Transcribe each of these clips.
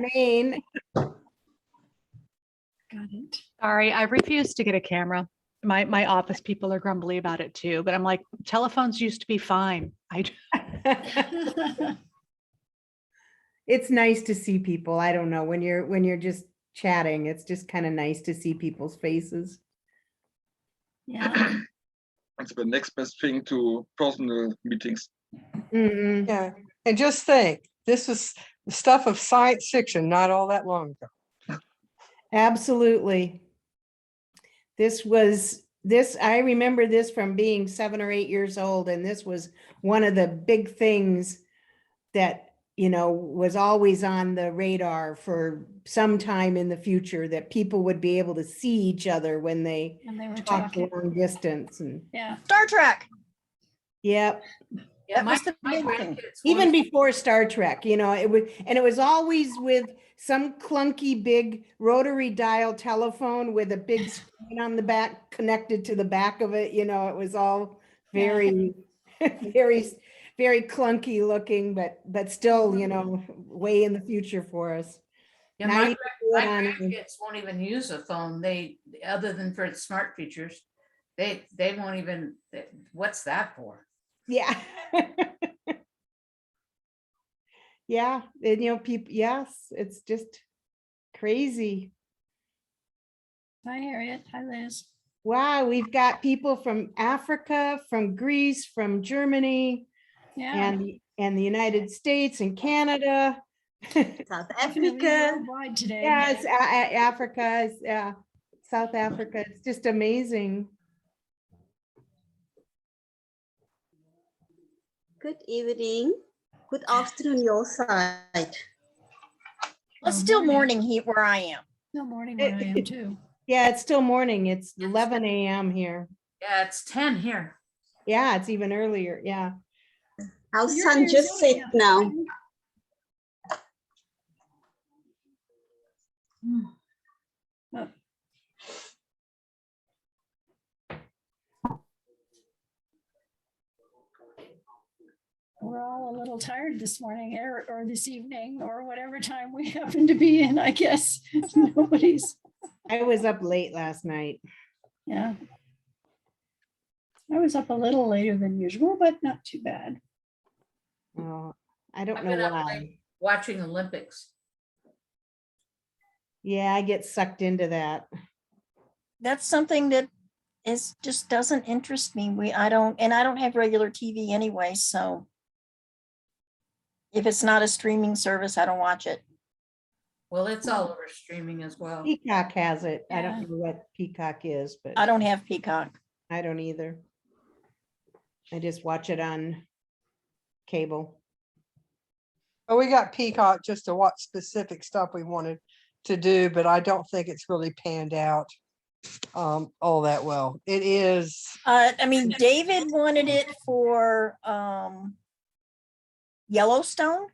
Maine. Got it. Sorry, I refuse to get a camera. My office people are grumbly about it too, but I'm like, telephones used to be fine. It's nice to see people. I don't know, when you're just chatting, it's just kind of nice to see people's faces. Yeah. It's the next best thing to personal meetings. Mhm. Yeah, and just think, this is the stuff of science fiction, not all that long ago. Absolutely. I remember this from being 7 or 8 years old, and this was one of the big things that, was always on the radar for some time in the future, that people would be able to see each other when they And they were talked talking. long distance. And Yeah. Star Trek. yep, That Yeah, was the big thing. even before Star Trek, it was always with some clunky big rotary dial telephone with a big screen on the back connected to the back of it. It was all very, very, very clunky looking, but still, way in the future for us. Yeah, Now my you can do it on- grandkids won't even use a phone. Other than for its smart features, they won't even, what's that for? Yeah. Yeah, and people, yes, it's just crazy. Hi, Harriet. Hi, Liz. Wow, we've got people from Africa, from Greece, from Germany, Yeah. and the United States and Canada. South Definitely Africa. worldwide today. Yes, Africa, South Africa. It's just amazing. Good evening. Good afternoon, your side. Well, Oh, still morning. morning here where I am. No morning where I am too. Yeah, it's still morning. It's 11 a.m. here. Yeah, it's 10 here. Yeah, it's even earlier. Yeah. Our You're sun in just set Arizona. now. Oh. We're all a little tired this morning or this evening or whatever time we happen to be in, I guess. Nobody's, I was up late last night. yeah. I was up a little later than usual, but not too bad. Oh, I don't I've know been up why. late watching Olympics. Yeah, I get sucked into that. That's something that just doesn't interest me. I don't have regular TV anyway, so if it's not a streaming service, I don't watch it. Well, it's all over streaming as well. Peacock has it. I Yeah. don't know what Peacock is, but I don't have Peacock. I don't either. I just watch it on cable. Oh, we got Peacock just to watch specific stuff we wanted to do, but I don't think it's really panned out all that well. It is, I mean, David wanted it for Yellowstone.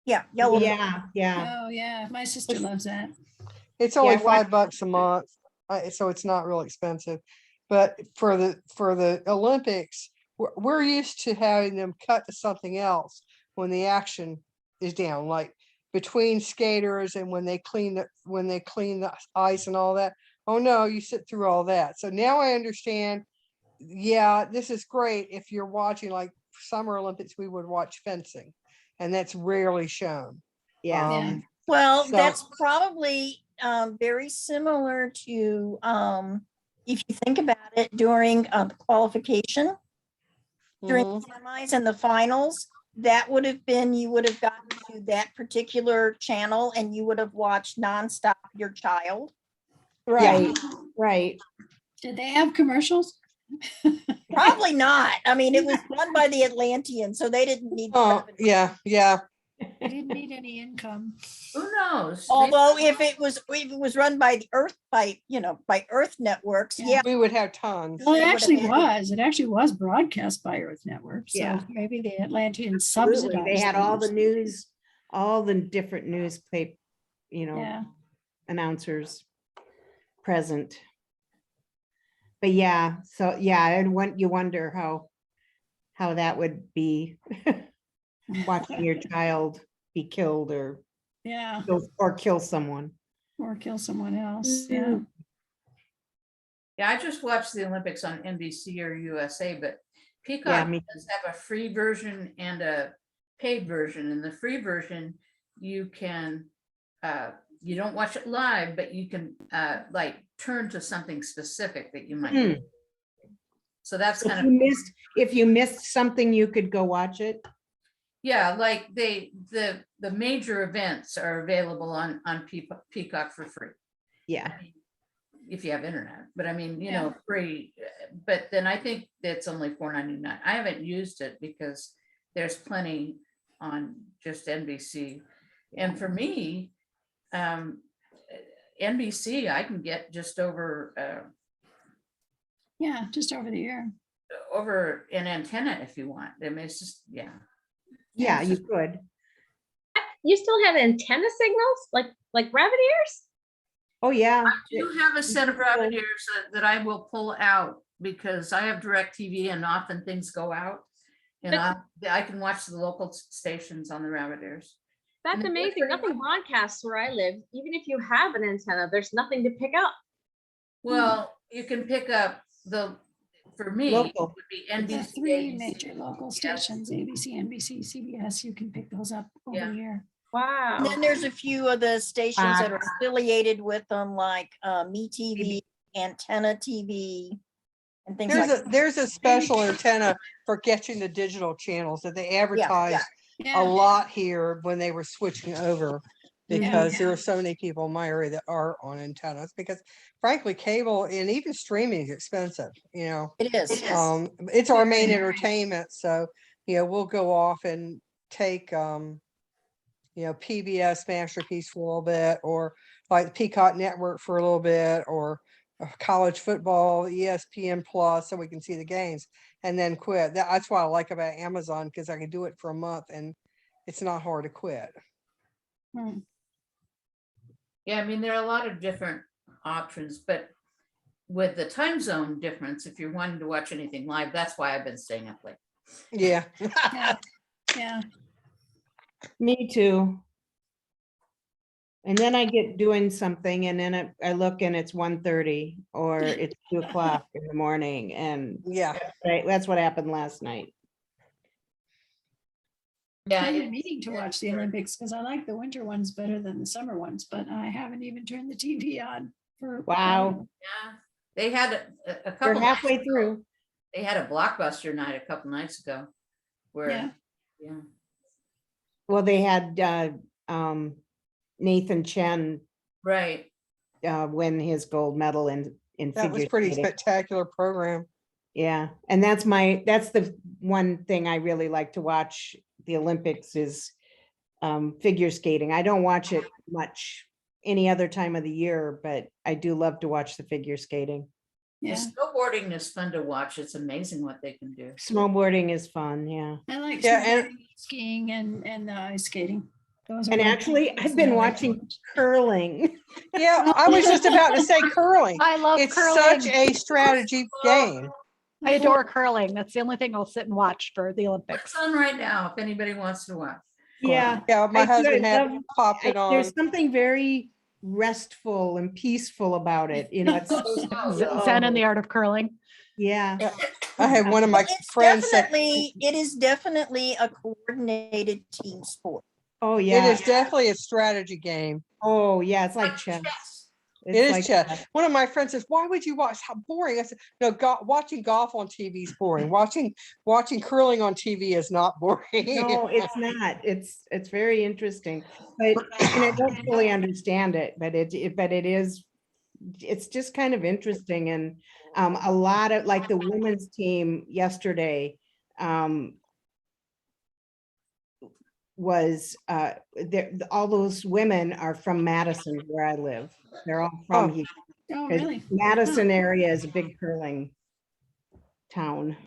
Yeah, Yellowstone. Yeah. Oh, yeah. My sister loves that. it's only Yeah, what- $5 a month, so it's not real expensive. But for the Olympics, we're used to having them cut to something else when the action is down, like between skaters and when they clean the ice and all that. Oh no, you sit through all that. So now I understand. Yeah, this is great if you're watching, like Summer Olympics, we would watch fencing, and that's rarely shown. Yeah. Yeah. Well, So- that's probably very similar to if you think about it during the qualification, during Mhm. the semis and the finals, that would have been, you would have gotten to that particular channel and you would have watched nonstop your child. Right. Right. Did they have commercials? Probably not. I mean, it was run by the Atlanteans, so they didn't need. Oh, revenue. yeah. They didn't need any income. Who knows? Although if it was run by the Earth, by Earth networks, Yeah. yeah. We would have tons. Well, it They would actually have had was. It actually was broadcast by Earth Network. So Yeah. maybe the Atlanteans Absolutely. subsidized. They had all the those. news, all the different newspaper, Yeah. announcers present. But yeah, so yeah, and when you wonder how that would be watching your child be killed or Yeah, or kill someone. or kill someone else. Yeah. Yeah, I just watched the Olympics on NBC or USA, but Yeah, Peacock me does have a free version and a paid version. In the free version, you can, you don't watch it live, but you can like turn to something specific that you might. Hmm. So that's If kind you of, missed, if you missed something, you could go watch it. yeah, like the major events are available on Peacock for free. Yeah. If you have internet, but I mean, you know, free, but then I think it's only $4.99. I haven't used it because there's plenty on just NBC. And for me, NBC, I can get just over Yeah, just over the air. an antenna if you want. I mean, it's just, yeah. Yeah, you could. You still have antenna signals like rabbit ears? Oh, yeah. You have a set of rabbit ears that I will pull out because I have DirecTV and often things go out. And I can watch the local stations on the rabbit ears. That's amazing. Nothing broadcasts where I live. Even if you have an antenna, there's nothing to pick up. Well, you can pick up for me, it Local. would be The NBC. three ABC, major local CBS. stations, ABC, NBC, CBS, you can pick those up over Yeah. the air. Wow. And then there's a few of the stations that are affiliated with them, like MeTV, Antenna TV, and things like that. There's a special antenna for catching the digital channels that they advertised a Yeah, lot here when they were switching over, because Yeah. there are so many people in my area that are on antennas, because frankly, cable and even streaming is expensive, you know. It is. It's our main entertainment, so, you know, we'll go off and take, you know, PBS Masterpiece for a little bit, or like the Peacock Network for a little bit, or college football, ESPN Plus, so we can see the games, and then quit. That's what I like about Amazon, because I can do it for a month and it's not hard to quit. Hmm. Yeah, I mean, there are a lot of different options, but with the time zone difference, if you're wanting to watch anything live, that's why I've been staying up late. Yeah. yeah, yeah. Me too. And then I get doing something and then I look and it's 1:30 or it's 2:00 in the morning, and Yeah. right, that's what happened last night. Yeah, I've been meaning to watch the Olympics because I like the winter ones better than the summer ones, but I haven't even turned the TV on for. Wow. yeah. They had a You're couple. halfway nights ago, through. They had a blockbuster night a couple nights ago, where Yeah. yeah. Well, they had Nathan Chen Right. win his gold medal in That was figure pretty skating. spectacular program. Yeah, and that's the one thing I really like to watch the Olympics is figure skating. I don't watch it much any other time of the year, but I do love to watch the figure skating. The Yeah, snowboarding is fun to watch. It's amazing what they can do. Snowboarding is fun, yeah. I like Yeah, and- snowboarding, skiing and ice skating. Those are And my actually, favorites I've that been I like to watching watch. curling. Yeah, I was just about to say curling. I love It's curling. such a strategy game. I adore curling. That's the only thing I'll sit and watch for the Olympics. It's on right now if anybody wants to watch. Yeah. Yeah, my I do, husband I had love- popped it on. There's something very restful and peaceful about it, you know, it's so Zen and the slow. art of curling. Yeah, I had one of my friends say, It is definitely a coordinated team sport. oh, it yeah, is definitely a strategy game. oh, yeah, it's like chess. It It's is like chess. One of my friends says, "Why would you watch? How boring!" I said, "No, watching golf on TV is boring. Watching curling on TV is not boring." No, it's not. It's very interesting, but and I don't fully understand it, but it is, it's just kind of interesting. And a lot of like the women's team yesterday was there, all those women are from Madison where I live. They're all from Oh. here. Oh, 'Cause really? Madison area is a big curling town.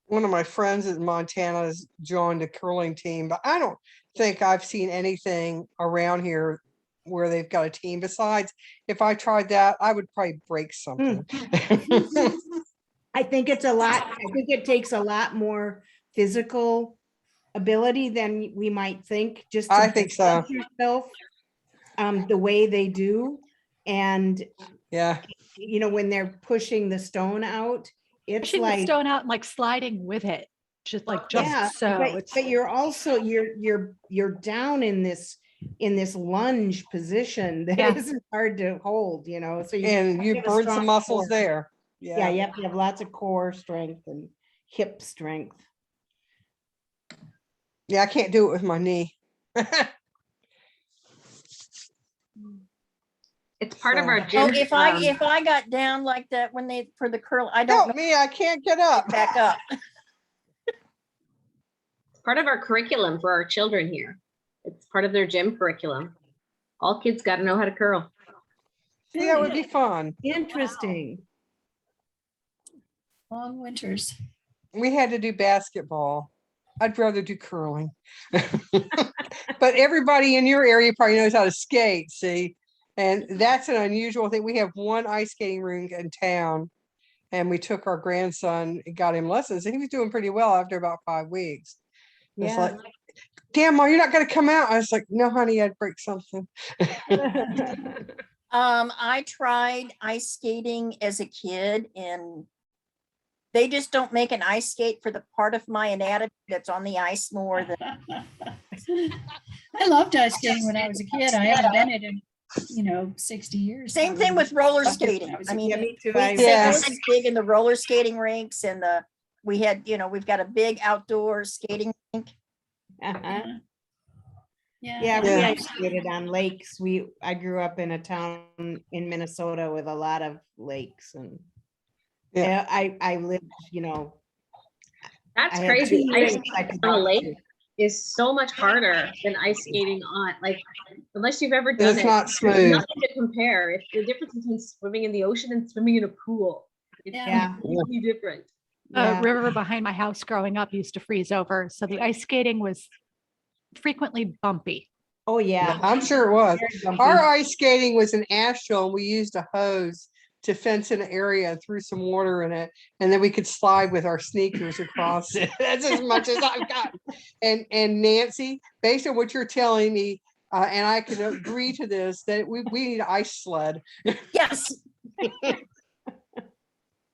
One of my friends in Montana has joined the curling team, but I don't think I've seen anything around here where they've got a team. Besides, if I tried that, I would probably break something. I think it's a lot, I think it takes a lot more physical ability than we might think, just to I think so. balance yourself the way they do. And, Yeah. you know, when they're pushing the stone out, it's Pushing the like, stone out and like sliding with it, just like yeah, just so. but, It's but you're also, you're down in this lunge position that Yeah. isn't hard to hold, you know, so you And you have a burn strong some muscles core. there. Yeah, you have to have lots of core strength and hip strength. Yeah, I can't do it with my knee. It's part of our So- gym. Oh, if I got down like that when they, for the curl, I don't know Help me, I can't get up. back up. Part of our curriculum for our children here. It's part of their gym curriculum. All kids got to know how to curl. See, that would be fun. Interesting. Long winters. We had to do basketball. I'd rather do curling. But everybody in your area probably knows how to skate, see? And that's an unusual thing. We have one ice skating rink in town. And we took our grandson and got him lessons. And he was doing pretty well after about 5 weeks. It's Yeah. like, damn, Mom, you're not gonna come out. I was like, no, honey, I'd break something. I tried ice skating as a kid and they just don't make an ice skate for the part of my anatomy that's on the ice more than. I loved ice skating when I was a kid. I haven't done it in, 60 years. Same thing with roller skating. I mean, Yeah, me too. St. Yeah. Louis is big in the roller skating rinks and we had, we've got a big outdoor skating rink. Uh-huh. Yeah. Yeah, we Yeah. ice skated on lakes. I grew up in a town in Minnesota with a lot of lakes and Yeah. I lived, That's I had crazy. two Ice lakes I could on a go lake to. is so much harder than ice skating on, like, unless you've ever done It's it. not There's smooth. nothing to compare. It's the difference between swimming in the ocean and swimming in a pool. It's Yeah. completely different. the Yeah. river behind my house growing up used to freeze over. So the ice skating was frequently bumpy. Oh, yeah. I'm sure it was. Very bumpy. Our ice skating was in Asheville and we used a hose to fence an area and threw some water in it. And then we could slide with our sneakers across it. That's as much as I've got. And Nancy, based on what you're telling me, and I can agree to this, that we need an ice sled. Yes.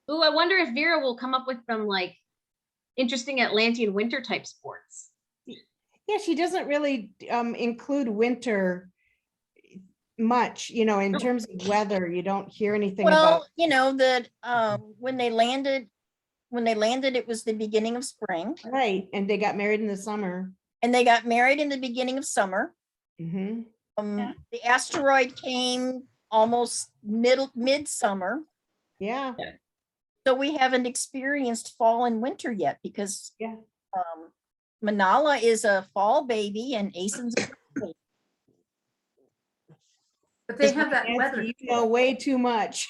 Ooh, I wonder if Vera will come up with some like interesting Atlantean winter type sports. Yeah, she doesn't really include winter much, in terms of weather. You don't hear anything about. Well, that when they landed, it was the beginning of spring Right, and they got married in the summer. and they got married in the beginning of summer. Mhm. Yeah. The asteroid came almost midsummer. Yeah, So we haven't experienced fall and winter yet because Yeah. Manala is a fall baby and Asen's a spring But they have that Nancy, weather. you know way too much.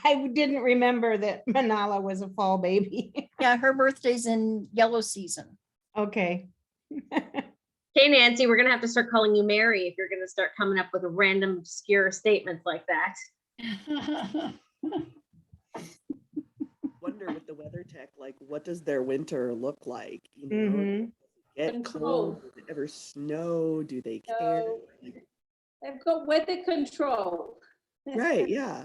I didn't remember that Manala was a fall baby. baby. Yeah, her birthday's in yellow season. Okay. Okay, Nancy, we're gonna have to start calling you Mary if you're gonna start coming up with random obscure statements like that. Wonder with the weather tech, like what does their winter look like? Mhm. Get Control. cold, does it ever snow? Do they care? No. They've got weather control. Right, yeah.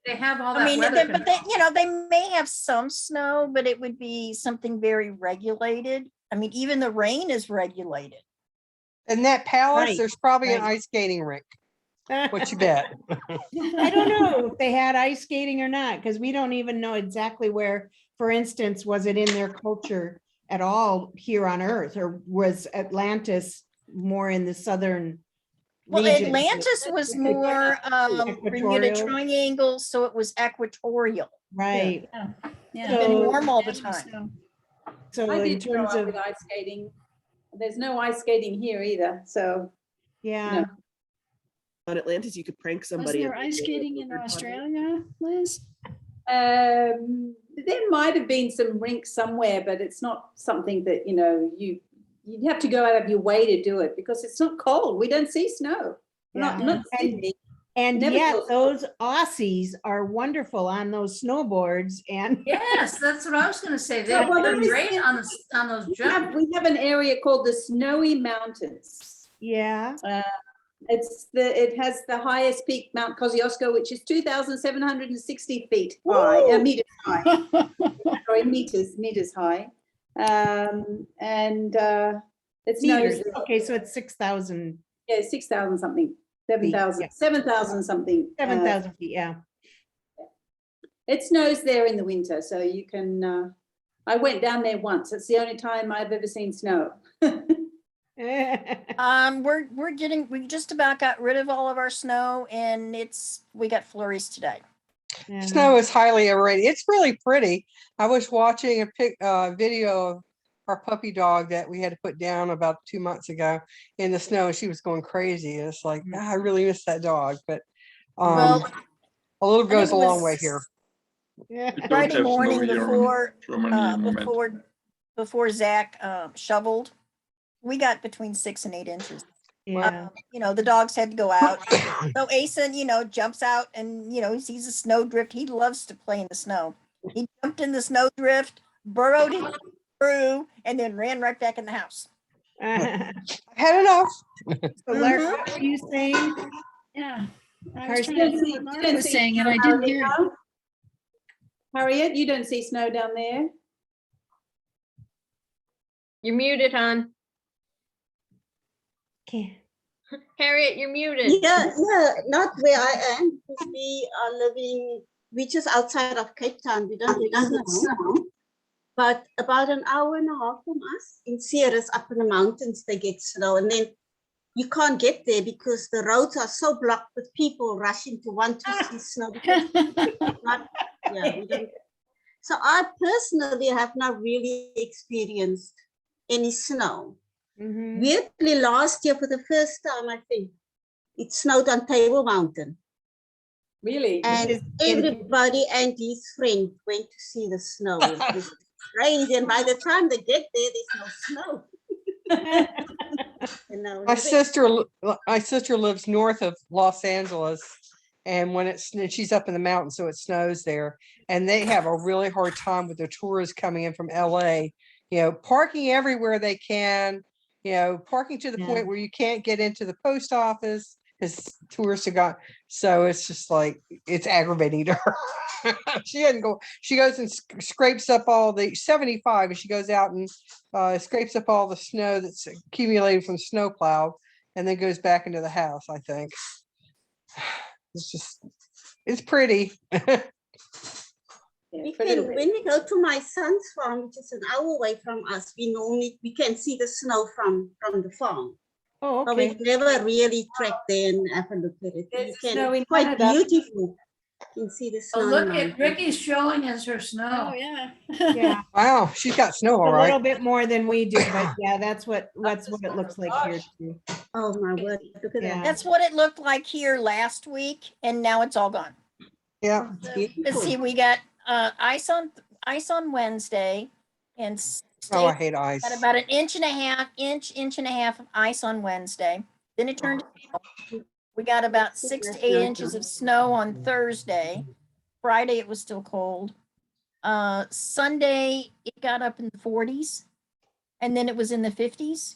They have all I that mean, weather. but they may have some snow, but it would be something very regulated. I mean, even the rain is regulated. In that palace, Right, there's probably an right. ice skating rink. What you bet? I don't know if they had ice skating or not, because we don't even know exactly where, for instance, was it in their culture at all here on Earth, or was Atlantis more in the southern Well, region? Atlantis was more Bermuda Equatorial. Triangle, so it was equatorial. Right, Yeah. It's been So- warm all the Yeah, time. so I in did grow terms up of, with ice skating. There's no ice skating here either, so. yeah, On Atlantis, you could prank Was somebody. there and ice they skating would in over- Australia, Liz? There might have been some rinks somewhere, but it's not something that, you'd have to go out of your way to do it because it's not cold. We don't see snow. Not Yeah. Sydney. and Never yet feels those Aussies are wonderful on those snowboards and Yes, that's what I was gonna say. They Yeah, well, are there is- great on those jumps. We have an area called the Snowy Mountains. yeah, It has the highest peak, Mount Kosciuszko, which is 2,760 feet high, meters high. Sorry, meters high. It's Meters. known, Okay, so it's 6,000, yeah, 6,000 something, 7,000, yeah. 7,000 something. 7,000 feet, yeah. It snows there in the winter, so you can, I went down there once. It's the only time I've ever seen snow. We just about got rid of all of our snow, and we got flurries today. Yeah. Snow is highly overrated. It's really pretty. I was watching a video of our puppy dog that we had to put down about 2 months ago in the snow, and she was going crazy. It's like, I really miss that dog, but Well, a little think goes it a long was- way here. Yeah. We don't Friday have snow morning here in before Germany in the moment. before Zach shoveled, we got between 6 and 8 inches. Yeah. The dogs had to go out. So Asen, jumps out and, he sees a snow drift. He loves to play in the snow. He jumped in the snow drift, burrowed it through, and then ran right back in the house. I had enough. So Lark, what were you saying? Yeah. I was Karsten? trying to do what Laura was saying and I didn't hear it. Harriet, you don't see snow down there? You're muted, hon. Okay. Harriet, you're muted. Yeah, not where I am, because we're just outside of Cape Town. We don't get snow. But about an hour and a half from us, in Ceres, up in the mountains, they get snow. And then you can't get there because the roads are so blocked with people rushing to want to see snow. We don't. So I personally have not really experienced any snow. Mhm. Weirdly, last year for the first time, I think, it snowed on Table Mountain. Really? And everybody and his friend went to see the snow. It was crazy. And by the time they get there, there's no snow. My sister lives north of Los Angeles, and she's up in the mountains, so it snows there, and they have a really hard time with the tourists coming in from LA, parking everywhere they can, parking to the point where you can't get into the post office because tourists have got, so it's just like, it's aggravating to her. She goes and scrapes up all the 75, and she goes out and scrapes up all the snow that's accumulated from the snowplow, and then goes back into the house, I think. It's pretty. When we go to my son's farm, which is an hour away from us, we can see the snow from the farm. Oh, But okay. we've never really trekked there and have a look at it. There's snow in Quite Canada. beautiful. You can see the snow. Oh, in look the at mountains. Ricky's showing us her snow. Oh, yeah. Yeah. Wow, she's got snow, all A little right. bit more than we do, but yeah, that's what it looks like here too. Oh my word! Look at Yeah. that. That's what it looked like here last week, and now it's all gone. Yeah. Let's see, we got ice on Wednesday, and Oh, I hate ice. got about an inch and a half of ice on Wednesday. Then it turned. We got about 6 to 8 inches of snow on Thursday. Friday it was still cold. Sunday it got up in the 40s, and then it was in the 50s.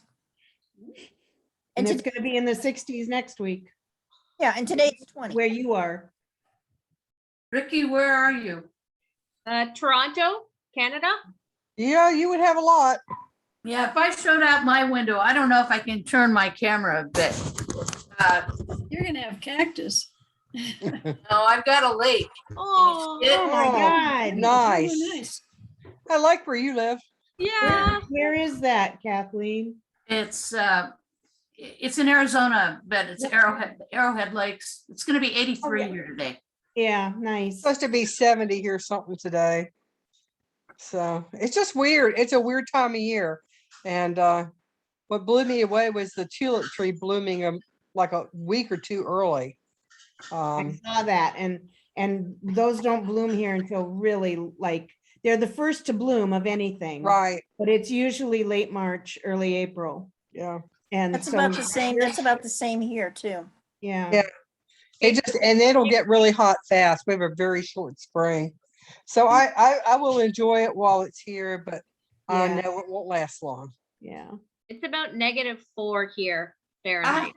And it's going to be in the 60s next week, And today it's 20. where you are. Ricky, where are you? Toronto, Canada. Yeah, you would have a lot. Yeah, if I showed out my window, I don't know if I can turn my camera a bit. You're gonna have cactus. No, I've got a lake. Oh, Oh my God. Nice. Oh, nice. I like where you live. yeah. Where is that, Kathleen? It's in Arizona, but it's Arrowhead Lakes. It's going to be 83 here today. Yeah, nice. Supposed to be 70 here something today. So it's just weird. It's a weird time of year. And what blew me away was the tulip tree blooming like a week or two early. I saw that, and those don't bloom here until really they're the first to bloom of anything. Right. But it's usually late March, early April. Yeah. And That's so about the same. That's about the same here too. Yeah. Yeah. And it'll get really hot fast. We have a very short spring. So I will enjoy it while it's here, but I Yeah. know it won't last long. Yeah. It's about -4 here Fahrenheit.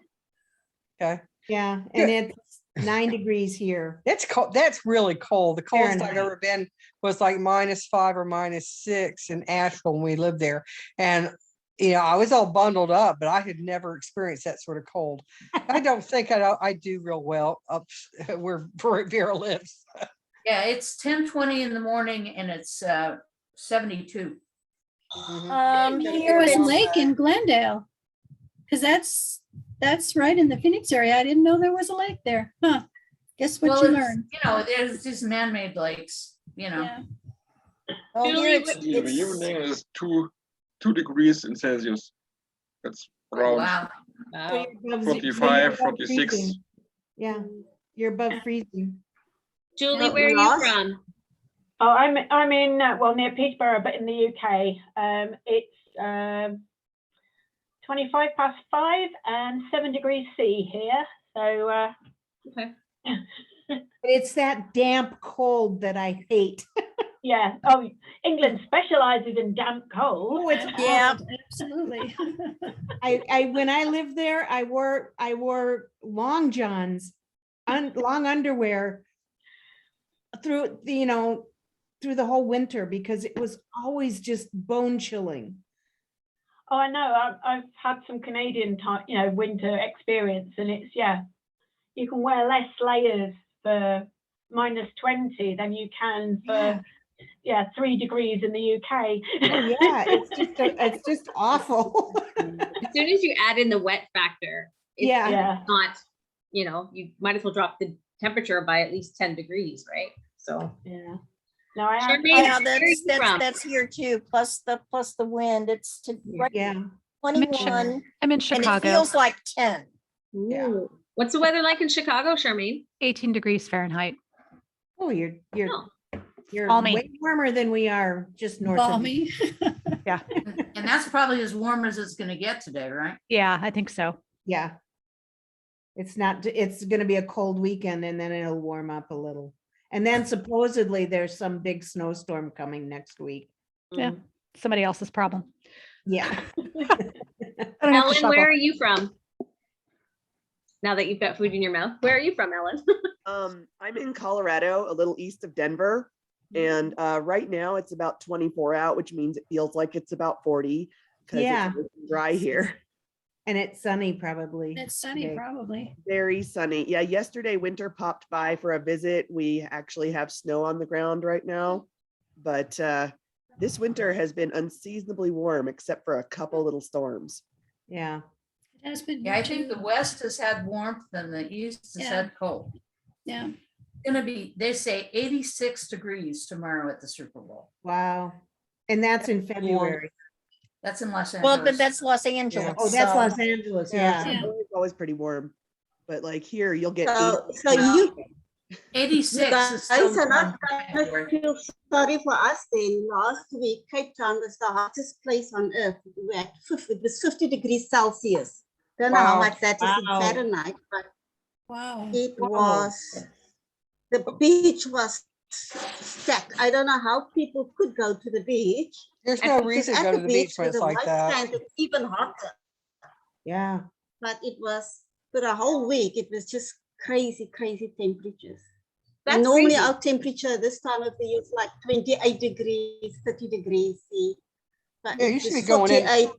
Okay. Yeah, and it's 9 degrees here. That's cold. That's really cold. The coldest I've Fahrenheit. ever been was like -5 or -6 in Asheville when we lived there. And, you know, I was all bundled up, but I had never experienced that sort of cold. I don't think I do real well up where Vera lives. Yeah, it's 10:20 in the morning and it's 72. There was a lake in Glendale. Because that's right in the Phoenix area. I didn't know there was a lake there. Huh. Guess what Well, you it's, learned. you know, there's these man-made lakes, you know. Yeah. Oh, here Julie, it's, In the evening is 2 degrees in Celsius. That's Oh, around wow. So you're above ze- so 45, you're above 46. freezing. Yeah, you're above freezing. Julie, No, where are you Ross? from? Oh, I'm in well near Peterborough, but in the UK. It's 5:25 and 7 degrees C here. So Okay. It's that damp cold that I hate. yeah. Oh, England specialises in damp cold. Oh, it's yeah, Absolutely. I when I lived there, I wore long johns, long underwear through the, you know, through the whole winter because it was always just bone chilling. Oh, I know. I've had some Canadian time, winter experience, and it's you can wear less layers for -20 than you can for 3 degrees in the UK. Oh yeah, it's just awful. As soon as you add in the wet factor, it's Yeah. not, you might as well drop the temperature by at least 10 degrees, right? So Yeah. No, I am. Charmaine, yeah, where are you from? that's here too. Plus the wind. It's right Yeah. 21, I'm in and it Chicago, feels like 10. Yeah. Ooh. What's the weather like in Chicago, Charmaine? 18 degrees Fahrenheit. Oh, you're Oh. Balmy. way warmer than we are just north of. Balmy. Yeah. And that's probably as warm as it's gonna get today, right? Yeah, I think so. Yeah. It's going to be a cold weekend and then it'll warm up a little. And then supposedly there's some big snowstorm coming next week. Yeah. Somebody else's problem. Yeah. I don't have to Ellen, shovel. where are you from? Now that you've got food in your mouth, where are you from, Ellen? I'm in Colorado, a little east of Denver. And right now it's about 24 out, which means it feels like it's about 40 because Yeah. it's dry here. And it's sunny probably. It's sunny, today. probably. Very sunny. Yeah, yesterday winter popped by for a visit. We actually have snow on the ground right now, but this winter has been unseasonably warm except for a couple little storms. Yeah. It has been. Yeah, I here think too. the west has had warmth and the east has Yeah. had cold. Yeah. Gonna be, they say 86 degrees tomorrow at the Super Bowl. Wow. And that's in February. That's in Los Well, Angeles. but that's Los Angeles. Oh, that's so- Los Angeles. Yeah, Yeah. it's always pretty warm, but like here you'll get So you 86 guys is still are not warm in gonna February. feel sorry for us then. Last week, Cape Town was the hottest place on earth. We had it was 50 degrees Celsius. Don't know how Wow. much that is Wow. in Fahrenheit, but Wow. it Wow. was, the beach was stacked. I don't know how people could go to the beach. There's And no because reason to at go to the beach when with it's the like white that. sand, it's even hotter. Yeah. But it was, for a whole week, it was just crazy, crazy temperatures. That's And normally crazy. our temperature this time of the year is like 28 degrees, 30 degrees C. But Yeah, it you should was be going in. 48.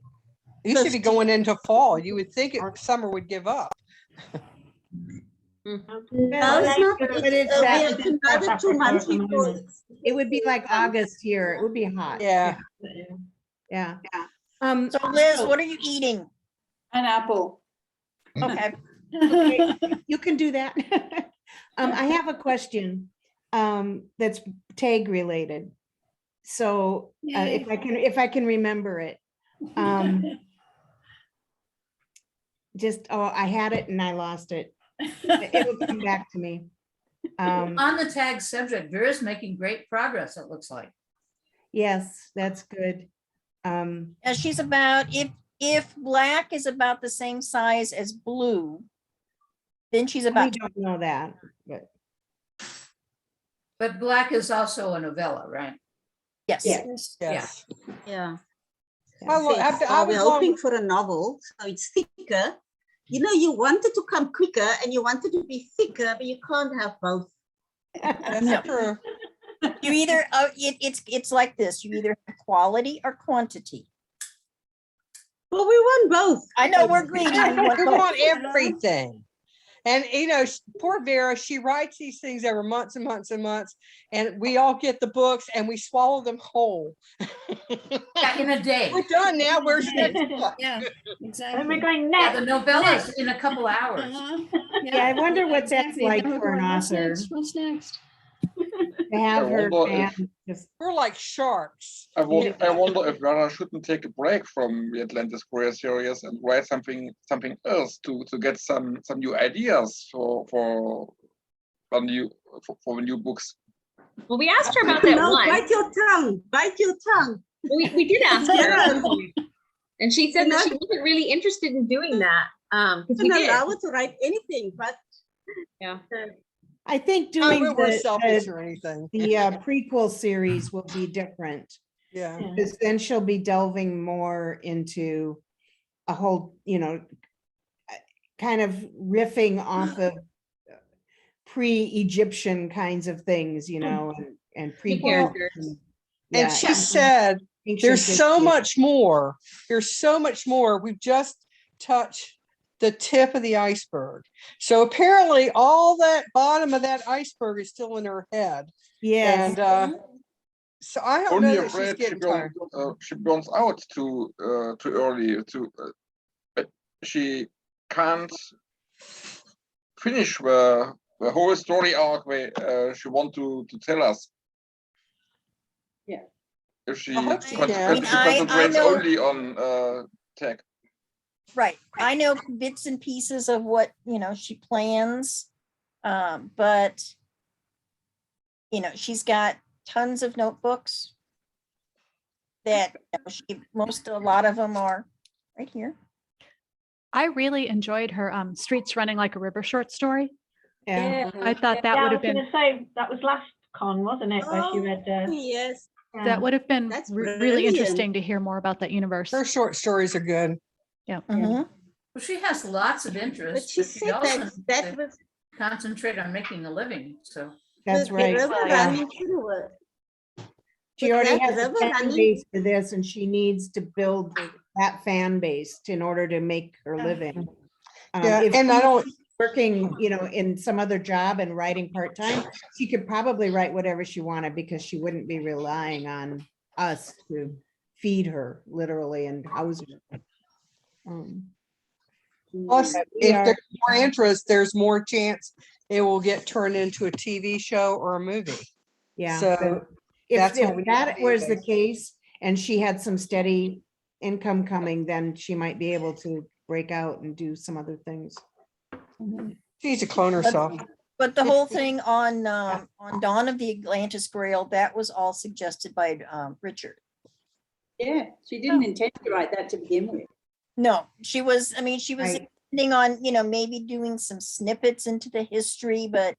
You should be 50. going into fall. You would think summer would give up. No, Well, it's not. but It's, it's we that- have another 2 months before. it's- It would be like August here. It would be hot. Yeah. Yeah. So Liz, what are you eating? An apple. Okay. Okay, you can do that. I have a question that's tag related. So Yay. if I can remember it. I had it and I lost it. It'll come back to me. On the tag subject, Vera's making great progress, it looks like. Yes, that's good. Yeah, she's about, if black is about the same size as blue, then she's We about, don't know that, but But black is also a novella, right? yes. Yes. Yes. Yeah. I We're was hoping for a novel, so it's thicker. You know, you wanted to come quicker and you wanted to be thicker, but you can't have both. That's No. true. You either, it's like this, you either have quality or quantity. Well, we want both. I know, we're greedy. We want We both. want everything. And you know, poor Vera, she writes these things over months and months and months, and we all get the books and we swallow them whole. Yeah, in a day. We're done now. Where's the next book? Yeah, And we're exactly. going Yeah, next. the novellas in a couple hours. Uh-huh. Yeah, I wonder what that's exactly. like Then we're for an going, what's author next? What's next? to have I her wonder if- fan just. We're like sharks. I wonder if Vera shouldn't take a break from the Atlantis Grail series and write something else to get some new ideas for new books. Well, we asked her about that No, once. bite your tongue. Bite your tongue. We did ask her, Yeah. and she said that she wasn't really interested in doing that. Because we You can did. allow her to write anything, but Yeah. I think Not doing that we're selfish the or anything. prequel series will be different. Yeah. Because then she'll be delving more into a whole, kind of riffing off of pre-Egyptian kinds of things, and characters. And she said, there's so history. much more. There's so much more. We've just touched the tip of the iceberg. So apparently all that bottom of that iceberg is still in her head. Yes. And so I don't Only know that she's afraid getting tired. she burns out too early. She can't finish the whole story arc where she want to tell us. Yeah. If she I hope she can. concentrates know- only on tech. Right. I know bits and pieces of what, she plans. But, she's got tons of notebooks that a lot of them are right here. I really enjoyed her Streets Running Like a River short story. Yeah. I thought that Yeah, would I have was going been to say that was last con, wasn't it? Where she read. Yes. that would have been That's really brilliant. interesting to hear more about that universe. Her short stories are good. Yeah. Mhm. Well, she has lots of But interests, she but she said also that has that to was concentrate on making a living, so. That's the right. river Yeah. running through it. She But already that has a river fan running- base for this, and she needs to build that fan base in order to make her living. Yeah, If and I she don't- was working, in some other job and writing part-time, she could probably write whatever she wanted because she wouldn't be relying on us to feed her literally and house her. Plus, But we if are- there's more interest, there's more chance it will get turned into a TV show or a movie. Yeah. So If that's what we need to that be was the with. case and she had some steady income coming, then she might be able to break out and do some other things. She needs to clone herself. But the whole thing on Dawn of the Atlantis Grail, that was all suggested by Richard. Yeah, she didn't intend to write that to begin with. No, she was Right. intending on, maybe doing some snippets into the history, but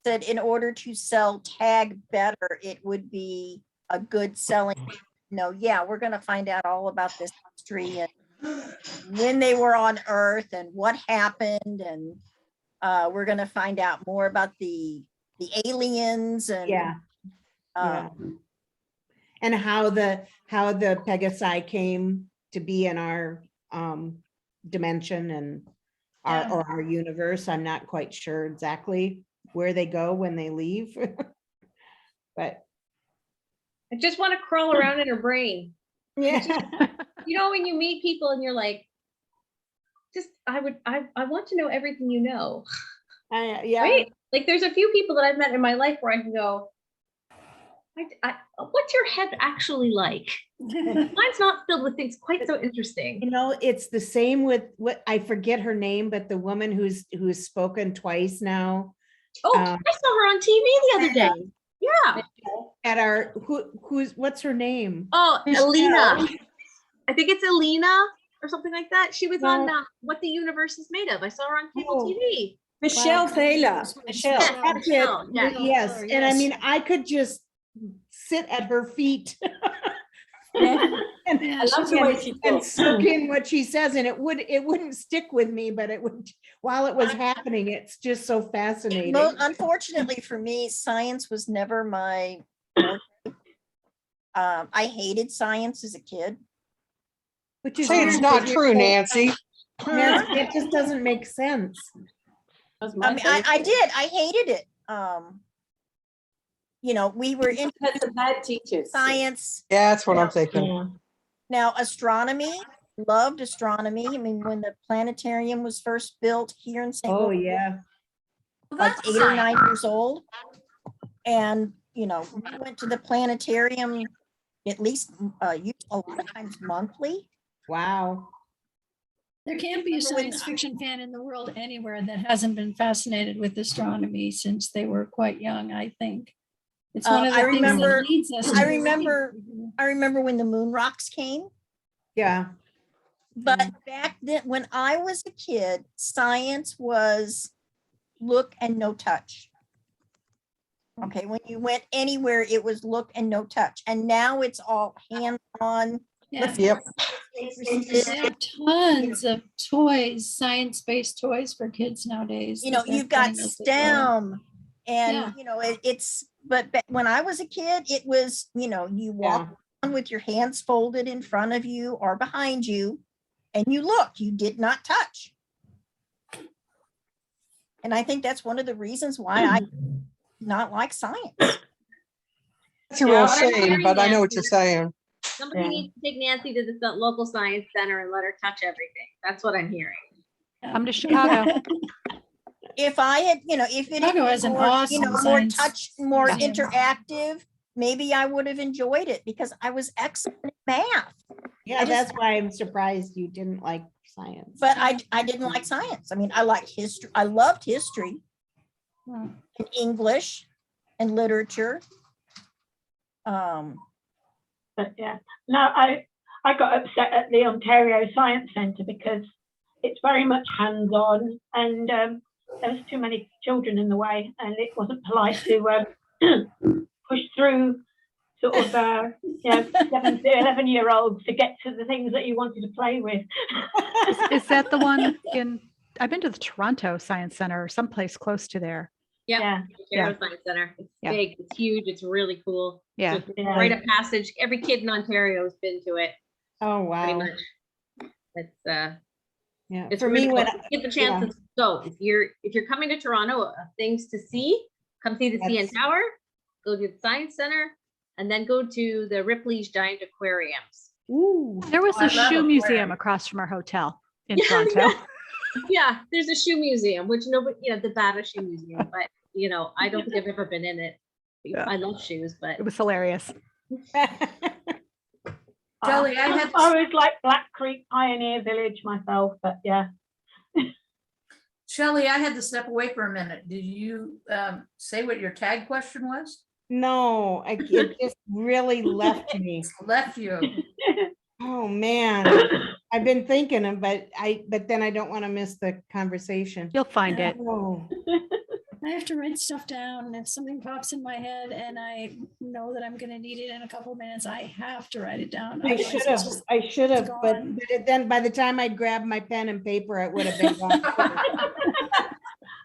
said in order to sell Tag better, it would be a good selling. Yeah, we're gonna find out all about this history and when they were on Earth and what happened, and we're gonna find out more about the aliens and Yeah. Yeah. um, And how the Pegasi came to be in our dimension and our universe. I'm not quite sure exactly where they go when they leave. But I just want to crawl around in her brain. yeah. When you meet people and you're like, I want to know everything you know. Yeah. Right? Like there's a few people that I've met in my life where I can go, what's your head actually like? Mine's not filled with things quite so interesting. It's the same with what I forget her name, but the woman who's spoken twice now. Oh, I saw her on TV the other day. Yeah. At our what's her name? Oh, Alina. I think it's Alina or something like that. She was on What the Universe is Made of. I saw her on cable TV. Michelle Thaler. Michelle. That's it. Yeah. Yes. And I mean, I could just sit at her feet And, Yeah, I love the way she and talks. soak in what she says, and it wouldn't stick with me, but it would, while it was happening, it's just so fascinating. Unfortunately for me, science was never my forte. I hated science as a kid. Which is Say it's weird not because true, you're so- Nancy. Nancy, it just doesn't make sense. That's I my mean, favorite. I did. I hated it. You know, we were in Had some bad teachers. science. Yeah, that's what I'm Yeah. thinking. Yeah. Now, astronomy, loved astronomy. I mean, when the planetarium was first built here in St. Oh, Louis, yeah. like 8 or 9 years old. And, you know, we went to the planetarium at least a lot of times monthly. Wow. There can't be a science fiction fan in the world anywhere that hasn't been fascinated with astronomy since they were quite young, I think. It's one of the I things remember- that leads us. I to- remember when the moon rocks came. Yeah. But back then, when I was a kid, science was look and no touch. Okay, when you went anywhere, it was look and no touch. And now it's all hands-on. Yeah. Yep. There are tons of toys, science-based toys for kids nowadays. You know, that they're you've got putting us as well. STEM and, Yeah. you know, but when I was a kid, it was, you know, you walk around with your hands folded in front of you or behind you and you look, you did not touch. And I think that's one of the reasons why I not like science. It's a real what I'm shame, hearing, but I know what Nancy, you're saying. Somebody Yeah. needs to take Nancy to the local science center and let her touch everything. That's what I'm hearing. Come to Chicago. If I had, you know, if it had Chicago has been an more, you awesome know, more science touch, more museum. interactive, maybe I would have enjoyed it because I was excellent at math. Yeah, I just- that's why I'm surprised you didn't like science. But I didn't like science. I mean, I like history. I loved history Hmm. and English and literature. But yeah, no, I got upset at the Ontario Science Centre because it's very much hands-on, and there was too many children in the way, and it wasn't polite to push through sort of 7 to 11-year-olds to get to the things that you wanted to play with. Is that the one in, I've been to the Toronto Science Center or someplace close to there. Yep. Yeah. Ontario Yeah. Science Center. It's Yeah. big, it's huge, it's really cool. Yeah. It's Rite of passage. Every kid in Ontario has been to it, Oh, pretty wow. much. It's Yeah. it's For really me, cool. when, Get the chance to go. If you're coming to Toronto, things to see, come see the CN That's- Tower, go to the Science Center, and then go to the Ripley's Giant Aquariums. ooh, There was I a love shoe aquarium. museum across from our hotel in Yeah, Toronto. yeah. Yeah, there's a shoe museum, which nobody, the Bata Shoe Museum, but I don't think I've ever been in it. Yeah. I love shoes, but It was hilarious. Shelley, I had I was like Black Creek Pioneer Village myself, but yeah. Shelley, I had to step away for a minute. Did you say what your tag question was? no, it just really left me. Left you. Oh, man. I've been thinking, but then I don't want to miss the conversation. You'll find it. Oh, I have to write stuff down. If something pops in my head and I know that I'm gonna need it in a couple of minutes, I have to write it down. I Otherwise should it's have, just- but gone. then by the time I'd grab my pen and paper, it would have been gone.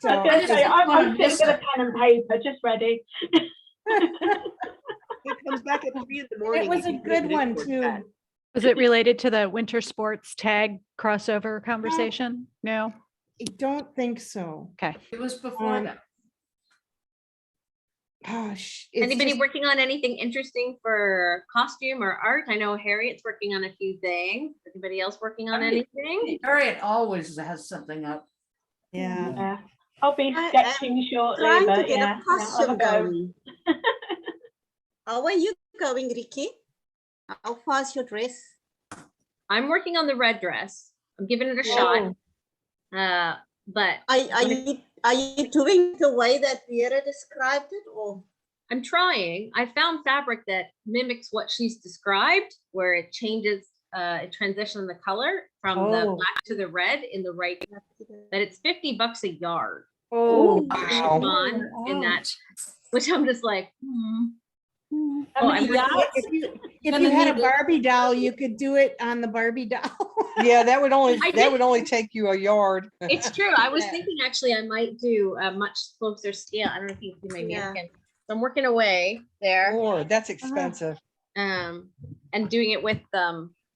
So, I was gonna say, I I'm just sitting wanna with a pen and paper, just ready. It comes back at 3 in the morning. it was if a you leave good it in one for too. that. Was it related to the winter sports tag crossover conversation? No? I don't think so. Okay. It was before Um, that. Gosh. anybody working on anything interesting for costume or art? I know Harriet's working on a few things. Anybody else working on anything? Harriet always has something up. Yeah. Yeah. I'll be I am sketching shortly, Trying to but get yeah, a costume I'll go. going. How are you going, Ricky? How far's your dress? I'm working on the red dress. I'm giving it a Oh. shot. But Are you doing the way that Vera described it, or? I'm trying. I found fabric that mimics what she's described, where it changes, it transitions the color from the Oh. black to the red in the right, that it's $50 a yard Oh, Ooh, wow. on in that, which I'm just like, How Oh, many I'm yards? If Gonna you had a need it. Barbie doll, you could do it on the Barbie doll. Yeah, that would only, I that did- would only take you a yard. It's true. I was Yeah. thinking actually I might do a much closer scale. I don't know if you can see my Yeah. mannequin. So I'm working away there. Lord, that's expensive. And doing it with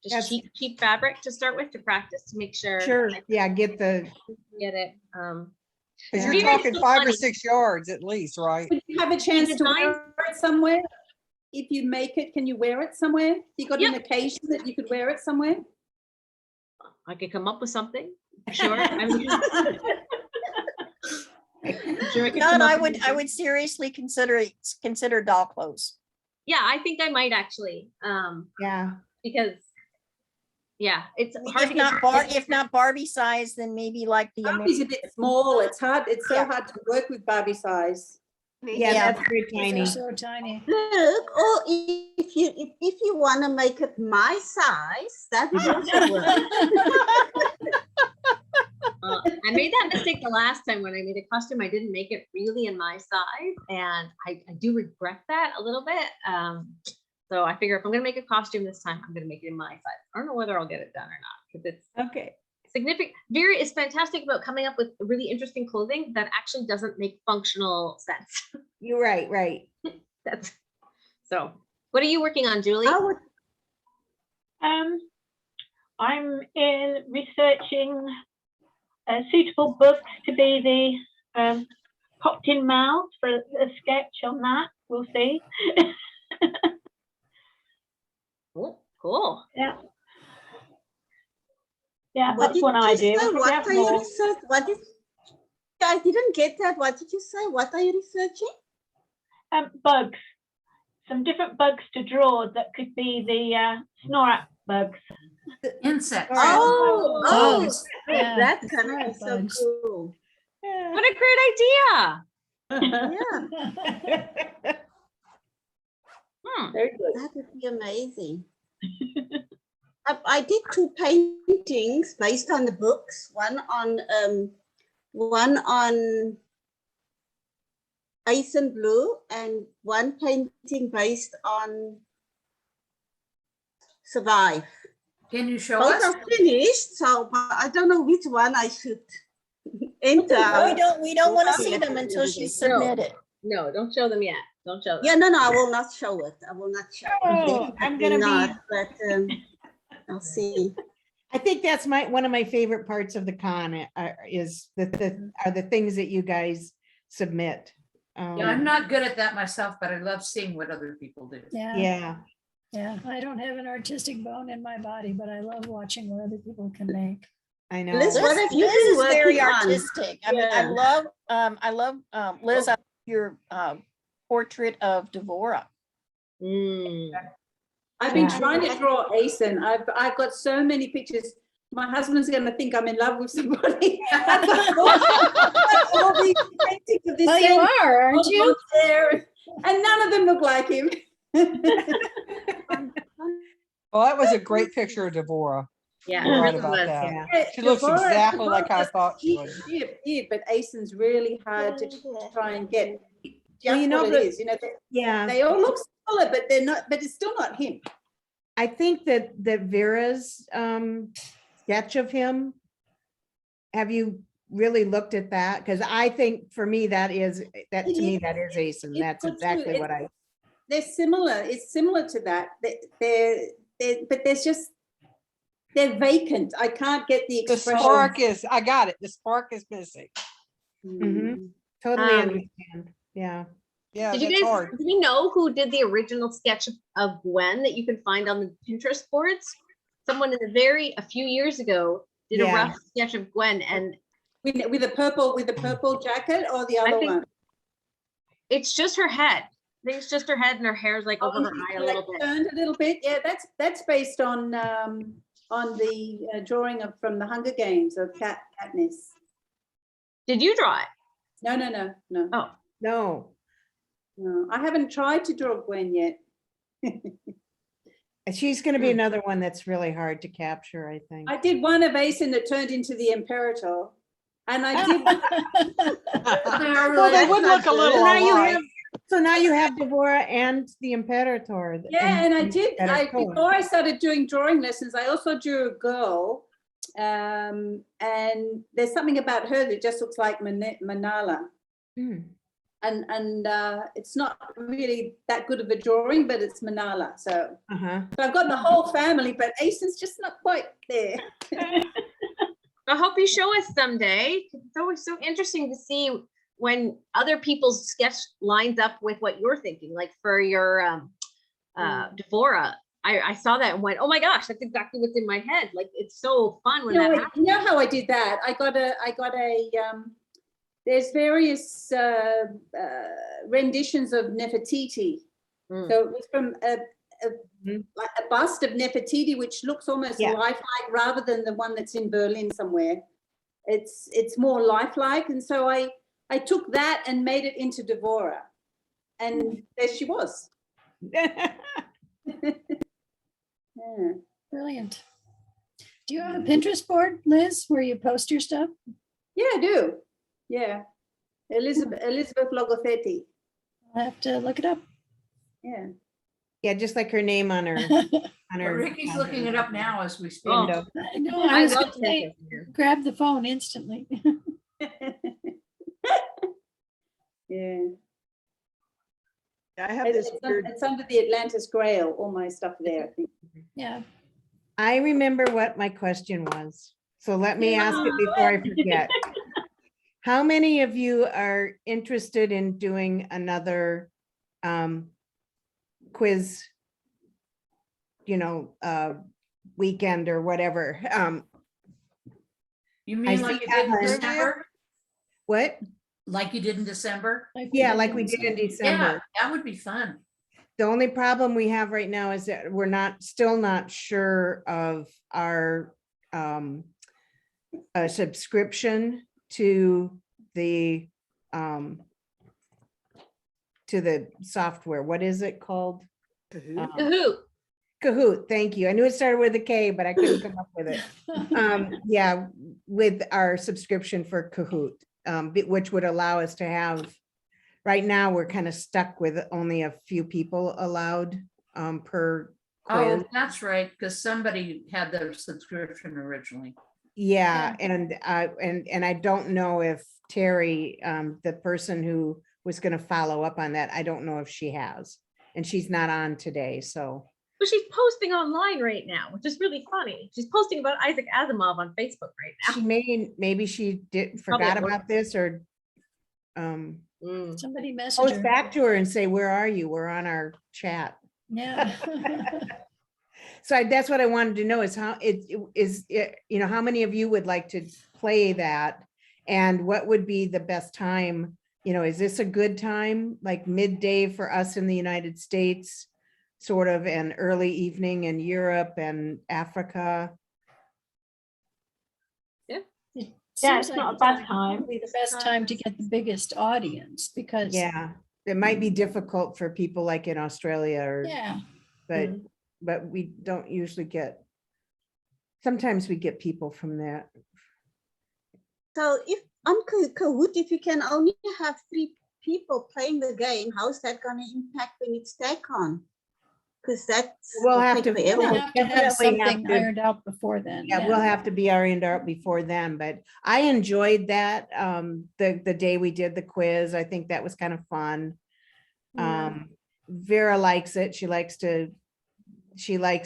just That's- cheap fabric to start with to practice to make sure Sure, I yeah, get the, get it. Cause Yeah. you're Very talking so 5 or funny. 6 yards at least, right? Would you have a chance to design- wear it somewhere? If you make it, can you wear it somewhere? You got an occasion that you could wear it somewhere? I could come up with something. Sure. I'm sure I could No, come and up I with would something. seriously consider doll clothes. Yeah, I think I might actually. yeah. Because yeah, it's hard If to not if not Barbie size, then maybe like the Barbie's a bit small. It's hard. It's so hard to work with Barbie size. Yeah, Yeah. that's very They're tiny. so tiny. Look, or if you want to make it my size, that would also work. I made that mistake the last time when I made a costume. I didn't make it really in my size, and I do regret that a little bit. So I figure if I'm gonna make a costume this time, I'm gonna make it in my size. I don't know whether I'll get it done or not because it's Okay. significant. Very is fantastic about coming up with really interesting clothing that actually doesn't make functional sense. You're right, right. That's so. What are you working on, Julie? I would, I'm in researching suitable books to be the popped in mouth for a sketch on that. We'll see. Cool. Yeah, what that's did one you idea. say? We'll probably What have are you more. researching? What did, I didn't get that. What did you say? What are you researching? Bugs. Some different bugs to draw that could be the Snorat bugs. Insects. Oh, bugs. Yeah, that the kind of Snorat is so bugs. cool. What a great idea. Yeah, Very good. that would be amazing. I did 2 paintings based on the books. One on Ice and Blue, and one painting based on Survive. Can you show Both us? are finished, so but I don't know which one I should enter. We don't want to see them until she's submitted. No, don't show them yet. Don't show them. Yeah, no, I will not show it. I will not show Oh, it. I'm Definitely gonna be- not, but I'll see. I think that's one of my favorite parts of the con is the things that you guys submit. Yeah, I'm not good at that myself, but I love seeing what other people do. Yeah, Yeah, I don't have an artistic bone in my body, but I love watching what other people can make. I know. Liz, what have you Liz been is very working on? artistic. I mean, Yeah. I love Liz, your portrait of Devora. I've been Yeah. trying to draw Asen. I've got so many pictures. My husband's going to think I'm in love with somebody. I've got all these paintings of this Well, you same are, aren't blonde you? hair, and none of them look like him. Well, that was a great picture of Deborah. Yeah, You're it right really about was. that. Yeah. She looks Devora- exactly like I Devora's thought she would. She appeared, but Asen's really hard to try and get just Well, you know, what but- it is. You know, Yeah, they all look similar, but they're not. But it's still not him. I think that Vera's sketch of him, have you really looked at that? Because I think for me, that is Asen. It's That's not true. exactly what I, They're similar. It's similar to that. But there's just they're vacant. I can't get the The expression. spark is, I got it. The spark is missing. Mhm. totally Um, understand. Yeah. Yeah, Did you that's guys, hard. do we know who did the original sketch of Gwen that you can find on the Pinterest boards? Someone a few years ago did a Yeah. rough sketch of Gwen, and with the purple jacket or the I other think one. it's just her head. I think it's just her head and her hair's like over her eye a little bit. Turned a little bit. Yeah, that's based on the drawing from the Hunger Games of Katniss. Did you draw it? No. Oh, No, No, I haven't tried to draw Gwen yet. she's going to be another one that's really hard to capture, I think. I did one of Asen that turned into the Imperator, and I did. Well, they would look a little Now you alike. have, So now you have Devora and the Imperator. Yeah, and I and did. that are cool. Before I started doing drawing lessons, I also drew a girl, and there's something about her that just looks like Manala. Hmm. And it's not really that good of a drawing, but it's Manala. So, Uh-huh. so I've got the whole family, but Aeson's just not quite there. I hope you show us someday. It's always so interesting to see when other people's sketch lines up with what you're thinking. Like for your Devora, I saw that and went, oh my gosh, that's exactly what's in my head. Like it's so fun when that happens. You know how I did that? I got a there's various renditions of Nefertiti. So it was from like a bust of Nefertiti, which looks almost lifelike rather than the one that's in Berlin somewhere. It's more lifelike. And so I took that and made it into Devora. And there she was. Yeah. Brilliant. Do you have a Pinterest board, Liz, where you post your stuff? Yeah, I do. Yeah. Elizabeth Logothetti. I'll have to look it up. Yeah. Yeah, just like her name on her. But Ricky's looking it up now as we speak. window. I know, I was love gonna say, grab the phone instantly. Yeah. I have this weird. It's under the Atlantis Grail, all my stuff there, I think. Yeah. I remember what my question was. So let me ask it before I forget. How many of you are interested in doing another quiz, weekend or whatever? You I mean like see you did in Ellen. December? What? Like you did in December? Yeah, like we did in Yeah, December. that would be fun. The only problem we have right now is that we're still not sure of our subscription to the software. What is it called? Kahoot? Kahoot. Kahoot, thank you. I knew it started with a K, but I couldn't come up with it. Yeah, with our subscription for Kahoot, which would allow us to have, right now, we're kind of stuck with only a few people allowed per quiz. Oh, that's right, because somebody had their subscription originally. Yeah, and I don't know if Terry, the person who was going to follow up on that, I don't know if she has, and she's not on today, so. But she's posting online right now, which is really funny. She's posting about Isaac Asimov on Facebook right now. She maybe she forgot about this, or Somebody messaged post her. back to her and say, where are you? We're on our chat. Yeah. So that's what I wanted to know is how how many of you would like to play that, and what would be the best time? Is this a good time, like midday for us in the United States, sort of, and early evening in Europe and Africa? Yeah, Seems it's not a like bad time. probably the best time to get the biggest audience, because Yeah, it might be difficult for people like in Australia, or yeah, but we don't usually get. Sometimes we get people from that. So if on Kahoot, if you can only have 3 people playing the game, how's that going to impact when it's TechCon? Because that's We'll have to. forever. we'll have to have definitely have something to- ironed out before then. Yeah, we'll have to be ironed out before then, but I enjoyed that, the day we did the quiz. I think that was kind of fun. Vera likes it. She likes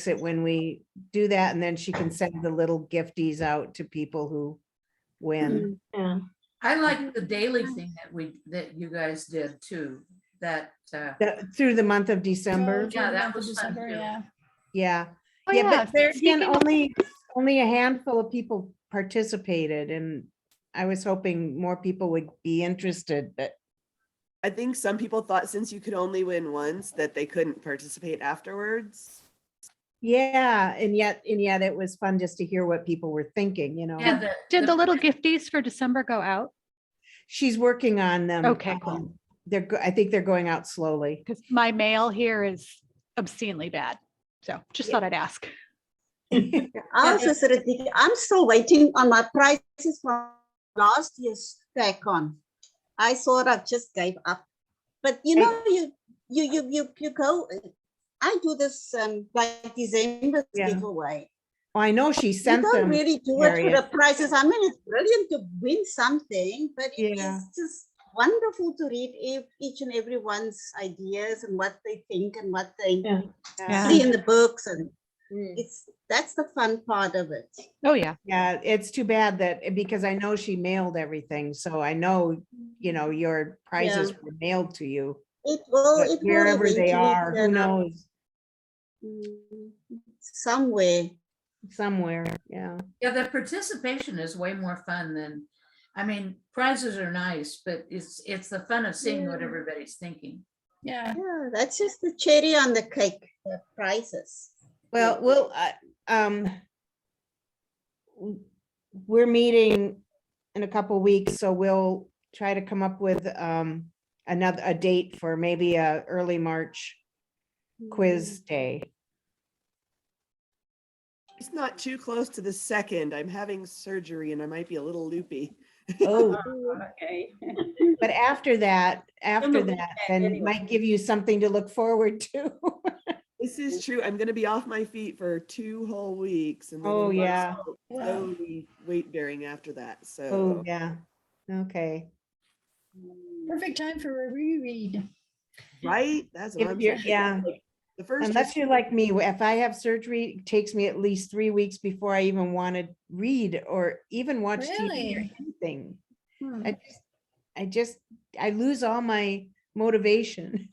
it when we do that, and then she can send the little gifties out to people who win. Yeah. I like the daily thing that you guys did too, that Through the month of December. Yeah, that was fun too. Yeah. Yeah. Oh, Yeah, yeah, but there again, speaking of- only a handful of people participated, and I was hoping more people would be interested, but I think some people thought since you could only win once that they couldn't participate afterwards. yeah, and yet it was fun just to hear what people were thinking, Yeah, Did the little gifties for December go out? She's working on them. Okay, cool. I think they're going out slowly. Because my mail here is obscenely bad. So just thought I'd ask. Ours is ridiculous. I'm still waiting on my prizes from last year's TechCon. I sort of just gave up. But you know, you go. I do this like December Yeah. giveaway. Oh, I know she You sent don't them. really do it for Harriet. the prizes. I mean, it's brilliant to win something, but it Yeah. is just wonderful to read each and everyone's ideas and what they think and what they Yeah. see in the books, and Mm. that's the fun part of it. Oh, yeah. Yeah, it's too bad that, because I know she mailed everything, so I know, you know, your prizes were mailed to you. It will. But It will wherever they eventually are, who turn up, knows, somewhere. somewhere, yeah. Yeah, the participation is way more fun than, I mean, prizes are nice, but it's the fun of seeing what everybody's thinking. Yeah. Yeah, that's just the cherry on the cake. The prizes. Well, we're meeting in a couple weeks, so we'll try to come up with a date for maybe a early March quiz day. It's not too close to the second. I'm having surgery and I might be a little loopy. Oh, Okay. but after that, the weekend then anyway. might give you something to look forward to. This is true. I'm going to be off my feet for 2 whole weeks. And then Oh, I'm yeah. slowly weight bearing after that. Oh, So yeah. Okay. Perfect time for a reread. right. That's what If I'm you're- saying. yeah. Like, the first Unless you're like me, if I have surgery, it takes me at least 3 weeks before I even want to read or even watch TV or Really? anything. Hmm. I lose all my motivation.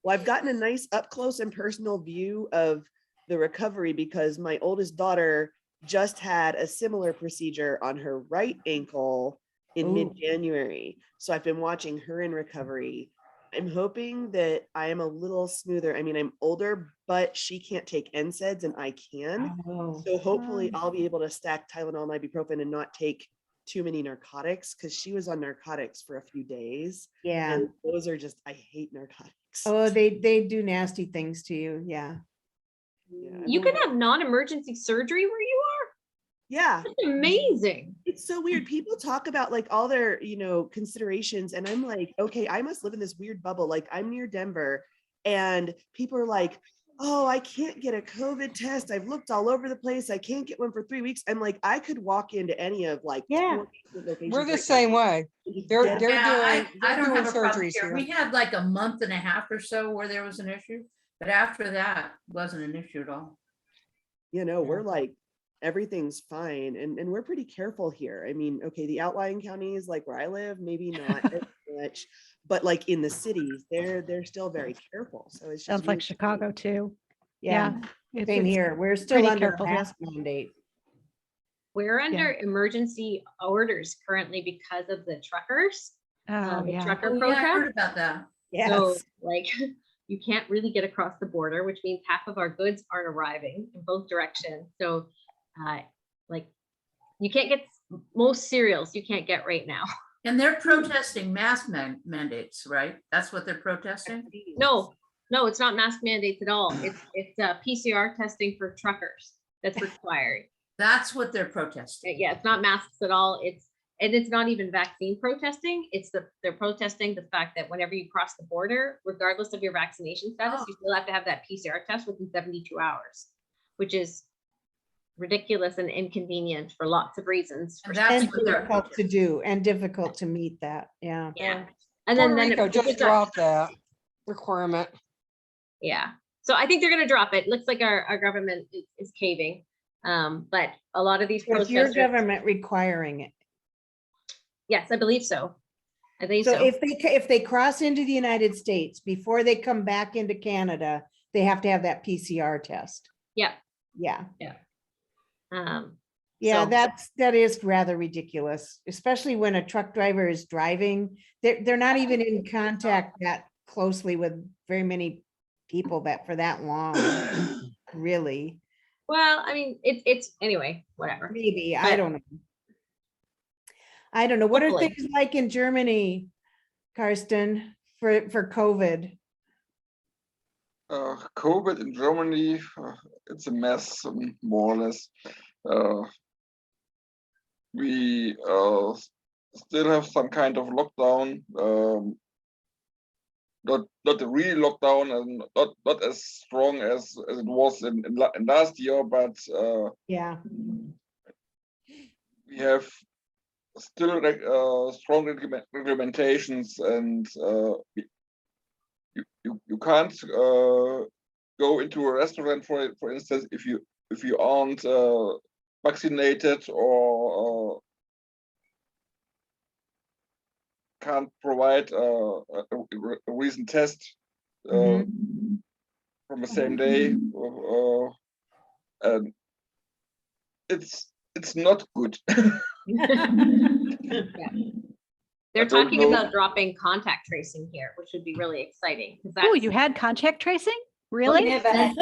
Well, I've gotten a nice up close and personal view of the recovery because my oldest daughter just had a similar procedure on her right ankle in Ooh. mid-January. So I've been watching her in recovery. I'm hoping that I am a little smoother. I mean, I'm older, but she can't take NSAIDs and I can. Oh, So hopefully I'll be able to stack Tylenol and ibuprofen and not take too many narcotics because she was on narcotics for a few days. yeah. And those are just, I hate narcotics. Oh, they do nasty things to you. Yeah. Yeah, You I'm can a- have non-emergency surgery where you are. yeah. That's amazing. It's so weird. People talk about like all their, considerations. And I'm like, okay, I must live in this weird bubble. Like I'm near Denver and people are like, oh, I can't get a COVID test. I've looked all over the place. I can't get one for 3 weeks. I'm like, I could walk into any of like, Yeah. 20 locations We're the right now same way. and just They're get they're Yeah, doing I they're don't doing have a problem surgeries here. here. We had like a month and a half or so where there was an issue, but after that wasn't an issue at all. we're like, everything's fine. And we're pretty careful here. I mean, okay, the outlying counties like where I live, maybe not as much, but like in the cities, they're still very careful. So it's just Sounds like really- Chicago too. Yeah. It's- Same it's here. We're still pretty under careful here. mask mandate. We're under emergency orders currently because of the truckers, Oh, the yeah. trucker Oh, yeah, I heard protest. about that. So Yes. like you can't really get across the border, which means half of our goods aren't arriving in both directions. So like you can't get most cereals you can't get right now. And they're protesting mask mandates, right? That's what they're protesting? No, it's not mask mandates at all. It's PCR testing for truckers that's required. That's what they're protesting. Yeah, it's not masks at all. It's not even vaccine protesting. They're protesting the fact that whenever you cross the border, regardless of your vaccination status, you still have to have that PCR test within 72 hours, which is ridiculous and inconvenient for lots of reasons. And that's And what they're difficult to do and difficult to meet that. Yeah. Yeah. And Puerto then Rico it just got- dropped that requirement. Yeah. So I think they're going to drop it. Looks like our government is caving. But a lot of these So it's your protesters, government requiring it. yes, I believe so. I think So so. if they cross into the United States before they come back into Canada, they have to have that PCR test. Yeah. Yeah. So- That is rather ridiculous, especially when a truck driver is driving. They're not even in contact that closely with very many people that for that long, really. Well, I mean, it's anyway, whatever. Maybe, But- I don't know. I don't know. What are Hopefully. things like in Germany, Karsten, for COVID? COVID in Germany, it's a mess, more or less. We still have some kind of lockdown. not a real lockdown and not as strong as it was in last year, but Yeah. we have still strong regulations, and you can't go into a restaurant, for instance, if you aren't vaccinated or can't provide a recent test from the same day, and it's not good. They're don't talking know. about dropping contact tracing here, which would be really exciting. 'cause Oh, that's- you had contact tracing? Really? never had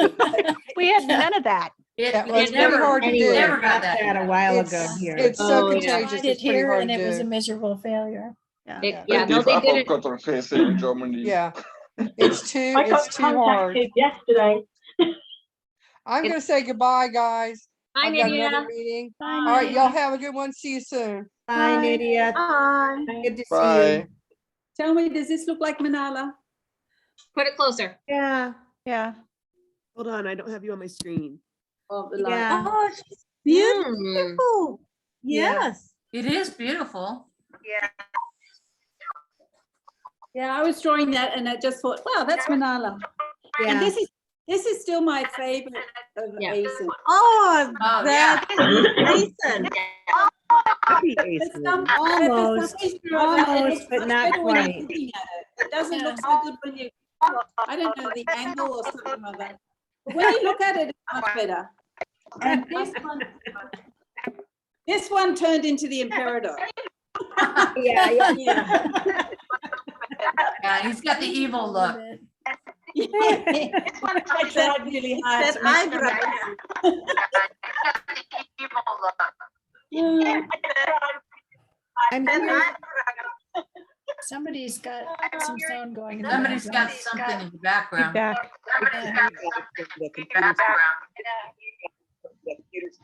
We had none of that. Yeah, well, It it's pretty never, hard to it do. never Got got that. that a while ago It's, here. it's so Oh, yeah. contagious, Tried it it's pretty here hard and to it was a do. miserable failure. They yeah, no, gave they up did on it. contact tracing in Germany. Yeah, it's too I got hard. contacted yesterday. I'm gonna say goodbye, guys. Hi, I've got Nydia. another meeting. Bye, All right, Nydia. y'all have a good one. See you soon. Bye, Nydia. Bye. Good to see Bye. you. Tell me, does this look like Manala? Put it closer. Yeah. Yeah. Hold on, I don't have you on my screen. Of the light? Yeah. Oh, she's Mm. beautiful. Yes. It is beautiful. Yeah, I was drawing that and I just thought, wow, that's Manala. And Yeah. this is still my favorite of Yeah. Asen. Oh, Oh, that's Jason. Happy But Ace some- Movie. but for some Almost, reason or other, it almost, looks but much not better when you're quite. looking at it. It doesn't look so good when you, I don't know, the angle or something like that. But when you look at it, it's much better. And this one turned into the Emperador. Yeah, yeah. Yeah, he's got the evil look. I tried really hard. That to make it eyebrow. I'm here. Somebody's got some sound going. in the Somebody's got background. something in the background. Feedback. The computer's-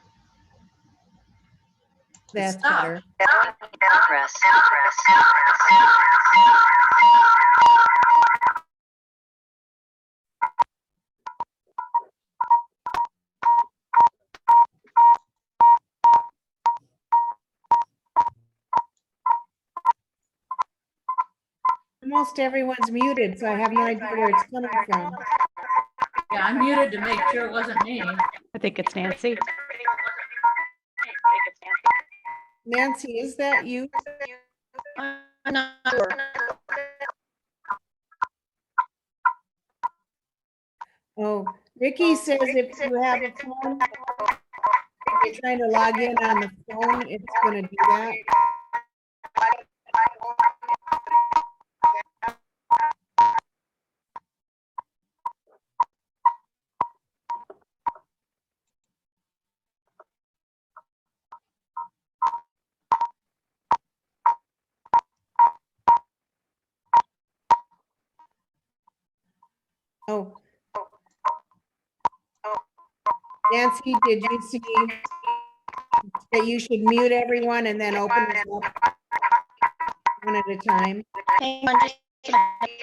That's Stop. better. Almost everyone's muted, so I have no idea where it's coming from. Yeah, I muted to make sure it wasn't me. I think it's Nancy. Nancy, is that you? I'm not sure. Oh, Ricky says if you have a phone, if you're trying to log in on the phone, it's gonna do that. Oh. Nancy, did you see that you should mute everyone and then open it up one at a time? Hang on just a minute.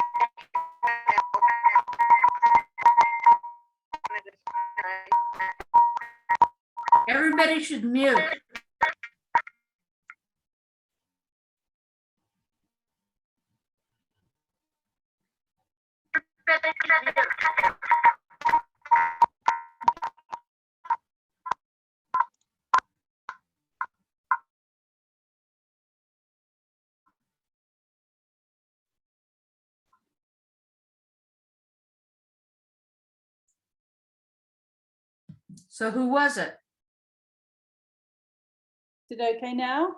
Everybody should mute. So who was it? Is it okay now?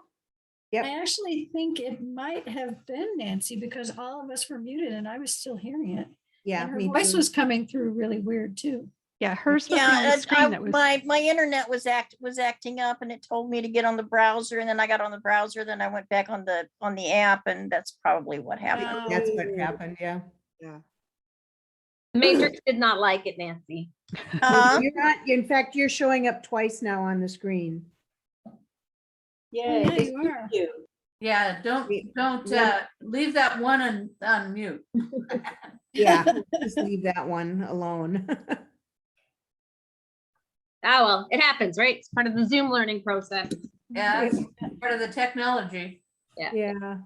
Yep. I actually think it might have been Nancy because all of us were muted and I was still hearing it. Yeah, And her me voice too. was coming through really weird too. Yeah, hers was on the Yeah, screen. That was my internet was acting up and it told me to get on the browser and then I got on the browser, then I went back on the app and that's probably what happened. That's what happened, yeah. Yeah. Matrix did not like it, Nancy. You're not, in fact, you're showing up twice now on the screen. Yeah, Yeah, thank you are. you. Yeah, don't leave that one on mute. Yeah, just leave that one alone. Oh, well, it happens, right? It's part of the Zoom learning process. Yeah, it's part of the technology. Yeah.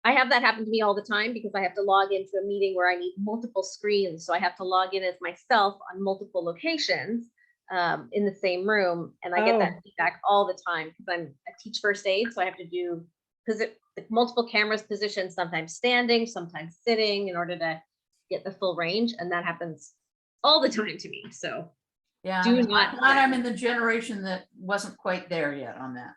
I have that happen to me all the time because I have to log into a meeting where I need multiple screens. So I have to log in as myself on multiple locations in the same room. And I get that feedback all the time because I teach first aid. So I have to do, because multiple cameras positioned, sometimes standing, sometimes sitting in order to get the full range. And that happens all the time to me. So Yeah, do I'm not. glad I'm in the generation that wasn't quite there yet on that.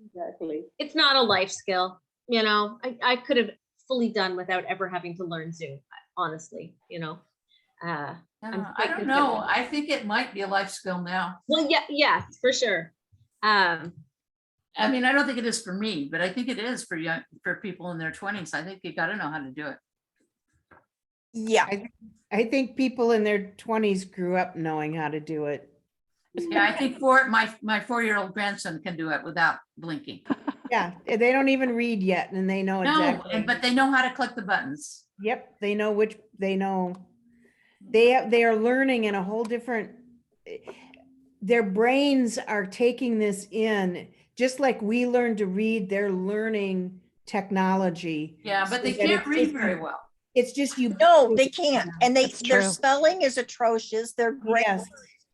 Exactly. It's not a life skill, you know. I could have fully done without ever having to learn Zoom, honestly, you know. I don't know. I think it might be a life skill now. Well, yeah, for sure. I mean, I don't think it is for me, but I think it is for people in their 20s. I think you got to know how to do it. Yeah. I think people in their 20s grew up knowing how to do it. Yeah, I think my 4-year-old grandson can do it without blinking. Yeah, they don't even read yet, and they know exactly. No, but they know how to click the buttons. Yep, they know they are learning in a whole different, their brains are taking this in, just like we learned to read, they're learning technology. Yeah, but they so that can't it's read just- very well. It's just you. No, they can't. And their true. spelling is atrocious. Their grammar Yes. is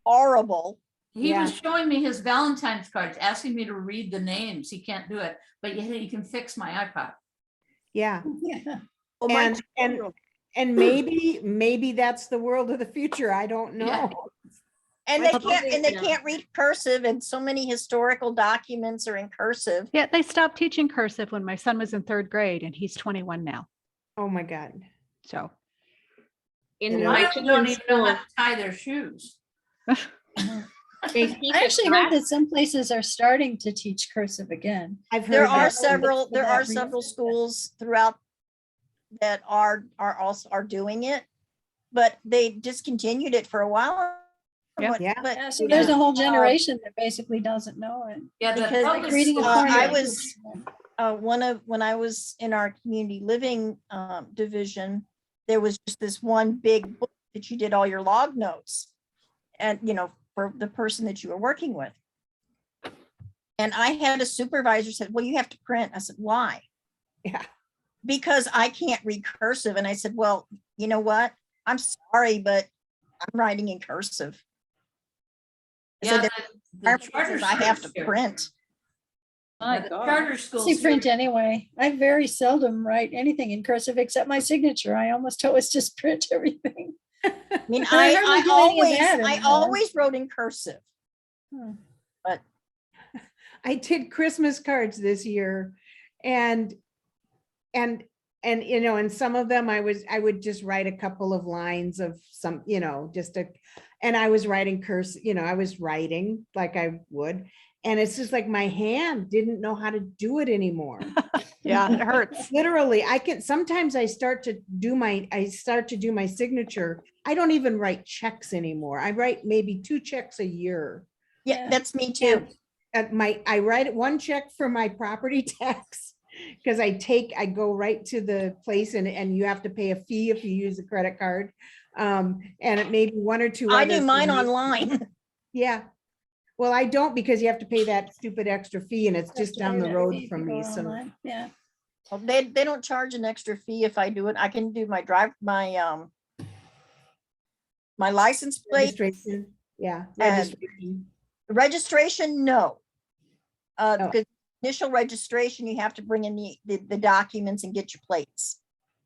horrible. He was showing me his Valentine's cards, asking me to read the names. He can't do it, but yet he can fix my iPod. Yeah. Yeah. Well, my And maybe that's the world of the future. I don't know. Yeah. And That's they can't read cursive, and so many historical documents are in cursive. Yeah, they stopped teaching cursive when my son was in 3rd grade, and he's 21 now. Oh my God. So In You know, my I don't children's even know how school, to tie their shoes. they teach I it actually class- heard that some places are starting to teach cursive again. I've heard There are that. several schools throughout that are doing it, but they discontinued it for a while. Yeah. Yeah. But Yeah, so there's a whole generation that basically doesn't know it. Yeah, the Because, public reading a school- corner. I was when I was in our community living division, there was just this one big book that you did all your log notes, and for the person that you were working with. And I had a supervisor said, "Well, you have to print." I said, "Why?" Yeah. Because I can't read cursive. And I said, "Well, you know what? I'm sorry, but I'm writing in cursive." I Yeah, said, the "There are charter places I have to schools do. print." Yeah, the charter schools. See print anyway. I very seldom write anything in cursive except my signature. I almost always just print everything. I mean, And I hardly do any of that I anymore. always wrote in cursive. Hmm. But I did Christmas cards this year, and and some of them I would just write a couple of lines of some, and I was writing I was writing like I would, and it's just like my hand didn't know how to do it anymore. yeah, it hurts. Literally, sometimes I start to do my signature. I don't even write checks anymore. I write maybe 2 checks a year. yeah, that's me too. I write 1 check for my property tax, because I go right to the place and you have to pay a fee if you use a credit card. And it may be 1 or 2. I do others mine for me. online. Yeah. Well, I don't, because you have to pay that stupid extra fee, and it's just down the road from me. So Yeah. Well, they don't charge an extra fee if I do it. I can do my my license plate registration. Yeah. And- registration. No. Oh. Because initial registration, you have to bring in the documents and get your plates.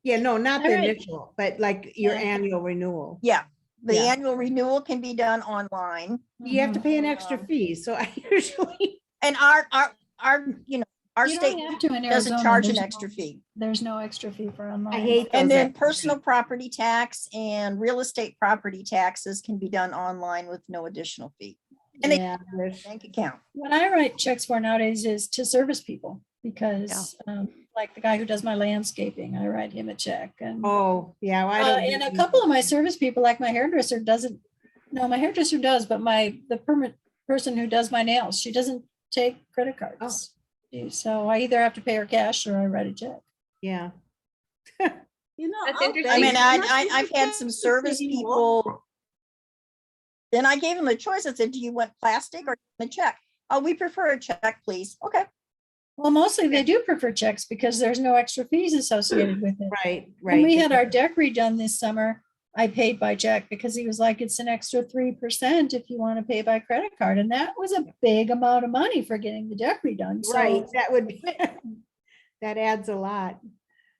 Yeah, no, not the All right. initial, but like your Yeah. annual renewal. Yeah. The Yeah. annual renewal can be done online. You have to pay an extra fee. So I usually, And our You state don't have to in doesn't Arizona. charge an There's extra fee. There's no extra fee for online. I hate And those then extra personal fees. property tax and real estate property taxes can be done online with no additional fee. And they Yeah, there's- bank account. What I write checks for nowadays is to service people because like the guy who does my landscaping, I write him a check. And Oh, yeah. well, I don't and a do- couple of my service people, like my hairdresser doesn't, no, my hairdresser does, but the person who does my nails. She doesn't take credit cards. So I either have to pay her cash or I write a check. Yeah. You know, That's our interesting. I mean, banks not I've had even some check service anymore. people. Then I gave them a choice. I said, do you want plastic or a check? Oh, we prefer a check, please. Okay. Well, mostly they do prefer checks because there's no extra fees associated with it. Right, When right. we had our deck redone this summer, I paid by check because he was like, it's an extra 3% if you want to pay by credit card. And that was a big amount of money for getting the deck redone. So, Right, that would be, that adds a lot.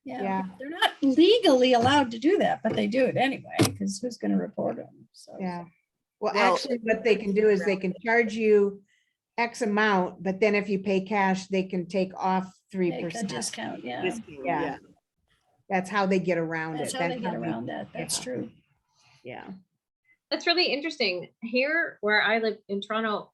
yeah, Yeah. they're not legally allowed to do that, but they do it anyway, because who's going to report them? So, Yeah. Well, Well, actually, what they can do is they can charge you X amount, but then if you pay cash, they can take off take a 3%. discount. Yeah, Discount, Yeah. That's how they get around that's it. how they get around that. That's yeah. true. Yeah. That's really interesting. Here where I live in Toronto,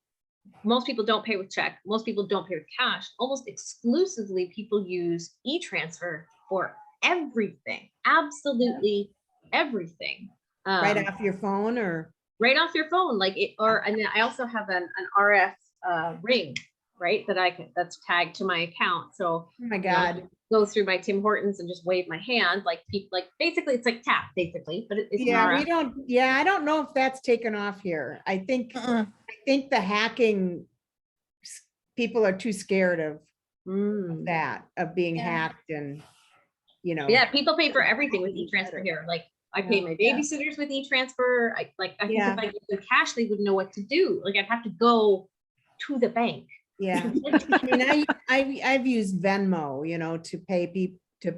most people don't pay with check. Most people don't pay with cash. Almost exclusively people use e-transfer for everything. Absolutely everything. Right off your phone or? Right off your phone, like it, or, and then I also have an RF ring, right? That's tagged to my account. So Oh my you know, God. go through my Tim Hortons and just wave my hand, like people, like basically it's like tap, basically, but it's Yeah, not. we don't, yeah, I don't know if that's taken off here. I think the hacking, people are too scared of that, of being Yeah. hacked and, you know. Yeah, people pay for everything with e-transfer here. Like I pay my Yeah. babysitters with e-transfer. I think Yeah. if I give them cash, they wouldn't know what to do. Like I'd have to go to the bank. Yeah, I mean, I've used Venmo, you know, to pay people, to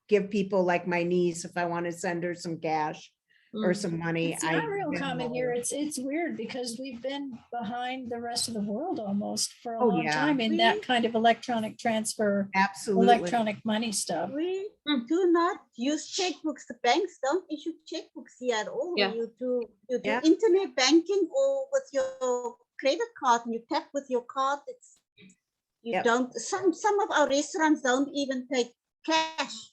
give people like my niece, if I want to send her some cash or some money. It's not I real common Venmo here. her. It's weird because we've been behind the rest of the world almost for a Oh, long yeah. time in that kind of electronic transfer, Absolutely. electronic money stuff. We do not use checkbooks. The banks don't issue checkbooks here at all. Yeah. You do Yeah. internet banking or with your credit card, and you tap with your card. You Yep. don't. Some of our restaurants don't even take cash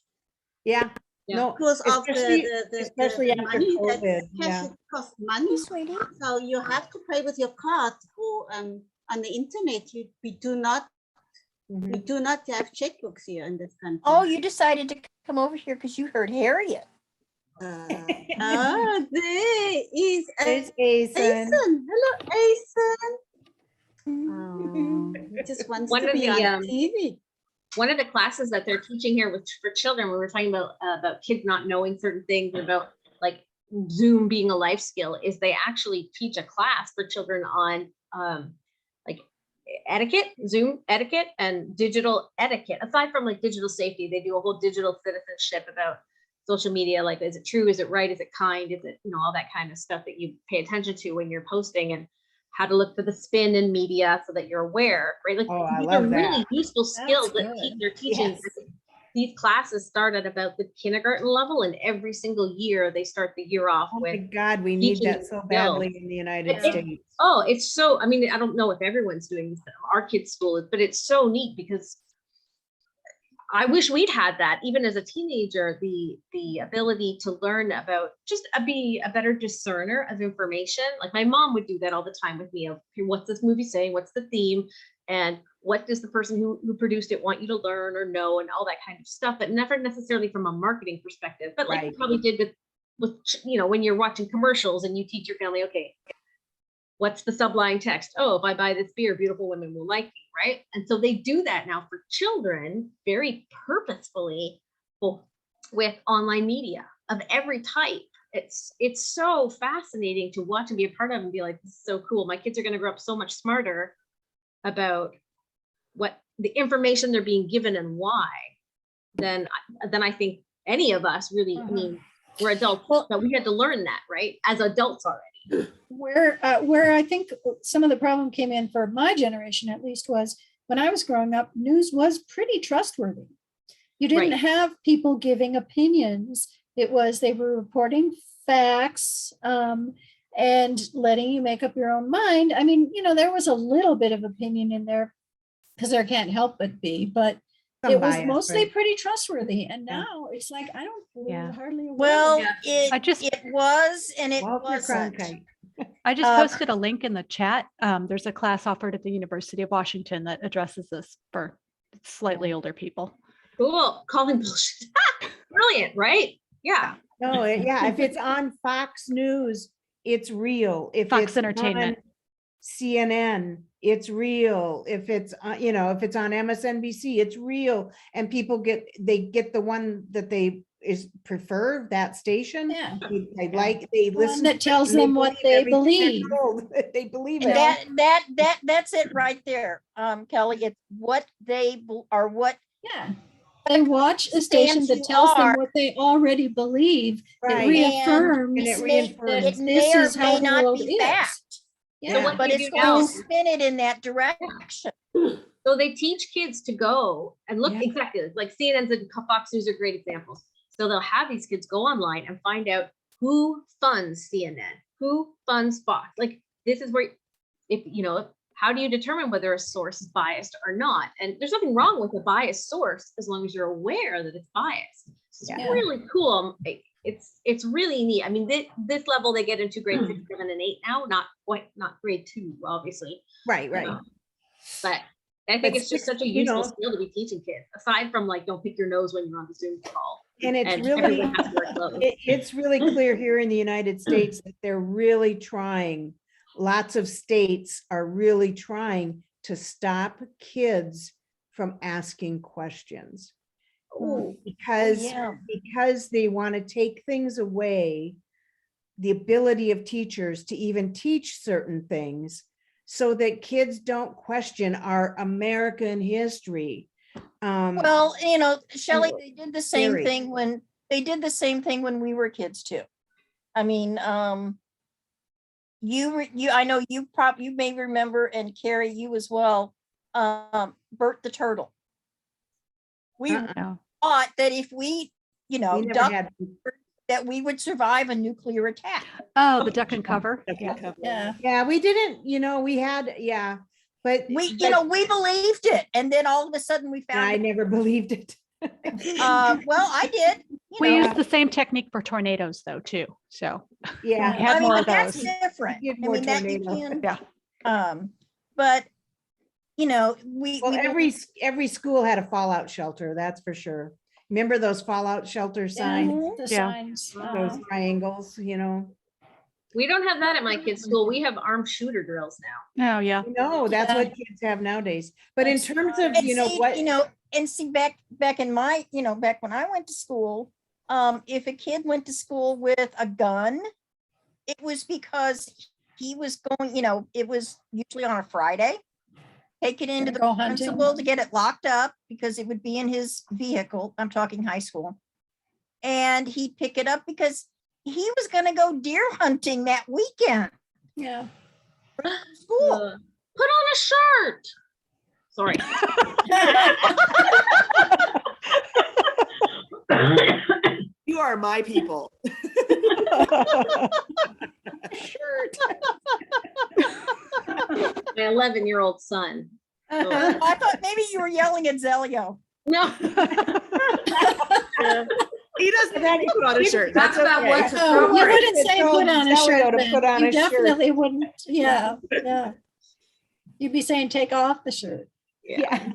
Yeah, Yeah. no, because of especially the after money that COVID, cash yeah. it costs money. Sweetie. So you have to pay with your card or on the internet. We do not have checkbooks here in this country. Oh, you decided to come over here because you heard Harriet. There is There's Asen. Hello, Asen. He just wants One to of be the, on TV. One of the classes that they're teaching here for children, we were talking about kids not knowing certain things, about like Zoom being a life skill, is they actually teach a class for children on like etiquette, Zoom etiquette and digital etiquette. Aside from like digital safety, they do a whole digital citizenship about social media. Like, is it true? Is it right? Is it kind? Is it, all that kind of stuff that you pay attention to when you're posting, and how to look for the spin in media so that you're aware, right? Like Oh, I these love are really that. useful skills That's that good. they're teaching. Yes. These classes start at about the kindergarten level, and every single year they start the year off Oh my with. God, we need teaching that so skills. badly in the United It- States. Oh, it's so, I mean, I don't know if everyone's doing this, our kids' school is, but it's so neat because I wish we'd had that even as a teenager, the ability to learn about, just be a better discerner of information. Like my mom would do that all the time with me of, "Hey, what's this movie saying? What's the theme? And what does the person who produced it want you to learn or know?" and all that kind of stuff, but never necessarily from a marketing perspective, but like you Right. probably did with, when you're watching commercials and you teach your family, okay, what's the subline text? Oh, if I buy this beer, beautiful women will like me, right? And so they do that now for children very purposefully with online media of every type. It's so fascinating to watch and be a part of and be like, this is so cool. My kids are going to grow up so much smarter about what the information they're being given and why than I think any of us really, I mean, we're adults, but we had to learn that, right? As adults already. Where I think some of the problem came in for my generation, at least, was when I was growing up, news was pretty trustworthy. You didn't Right. have people giving opinions. It was, they were reporting facts and letting you make up your own mind. I mean, there was a little bit of opinion in there because there can't help but be, but Some it was bias, mostly right? pretty trustworthy. And Yeah. now it's like, I don't believe Yeah. hardly a word. Well, Yeah. it was, and it Walter wasn't. Cronkite. I just posted a link in the chat. There's a class offered at the University of Washington that addresses this for slightly older people. Cool. Calling bullshit. Brilliant, right? Yeah. No, yeah, if it's on Fox News, it's real. If Fox it's Entertainment. on CNN, it's real. If it's, if it's on MSNBC, it's real. And people get the one that they prefer, that station. Yeah. They One listen. that tells them what they believe. They believe And it. that's it right there, Kelly. It's what they are, what Yeah. They watch a station Stance that you tells them are. what they already believe. Right. It reaffirms And it it reinforces. may this or is how may the not world be is. fact, Yeah. what but do you it's do going now? to spin it in that direction. So they teach kids to go and look Yeah. exactly like CNN's and Fox News are great examples. So they'll have these kids go online and find out who funds CNN, who funds Fox. Like this is where, how do you determine whether a source is biased or not? And there's nothing wrong with a biased source as long as you're aware that it's biased. It's Yeah. really cool. It's really neat. I mean, this level they get into grade 6, 7, and 8 now, not grade 2, obviously. Right. But I think it's just such a you know- useful skill to be teaching kids, aside from like, don't pick your nose when you're on the Zoom call. And it's really, everyone has to wear gloves. it's really clear here in the United States that they're really trying, lots of states are really trying to stop kids from asking questions. Because they want to take things away, the ability of teachers to even teach certain things, so that kids don't question our American history. Well, Shelley, they did the same Scary. thing when we were kids too. I mean, I know you may remember, and Carrie, you as well, Bert the Turtle. We No. thought that if we, We never ducked, had- that we would survive a nuclear attack. Oh, the duck and cover. Yeah. Yeah. Yeah, we didn't, we had, but We but believed it, and then all of a sudden we I found. never believed it. Well, I did. We use the same technique for tornadoes though, too. So Yeah. we had more of that's those. different. We get I more mean, that you tornadoes. can. Yeah. But Well, we every school had a fallout shelter, that's for sure. Remember those fallout shelter signs, The Yeah. signs. those triangles, We don't have that at my kids' school. We have armed shooter drills now. Oh, yeah. No, that's Yeah. what kids have nowadays. But in That's terms of, back in my, back when I went to school, if a kid went to school with a gun, it was because he was going, it was usually on a Friday, take it into the Go hunting. principal to get it locked up because it would be in his vehicle. I'm talking high school. And he'd pick it up because he was going to go deer hunting that weekend. Yeah. School. Put on a shirt. Sorry. You are my people. shirt. My 11-year-old son. I thought maybe you were yelling at Zelio. No. He doesn't need to put on a shirt. Talk That's about okay. what's No, you appropriate. wouldn't say put on a Zelio shirt. to then. put on You a shirt. definitely wouldn't. Yeah. Yeah. You'd be saying take off the shirt. Yeah.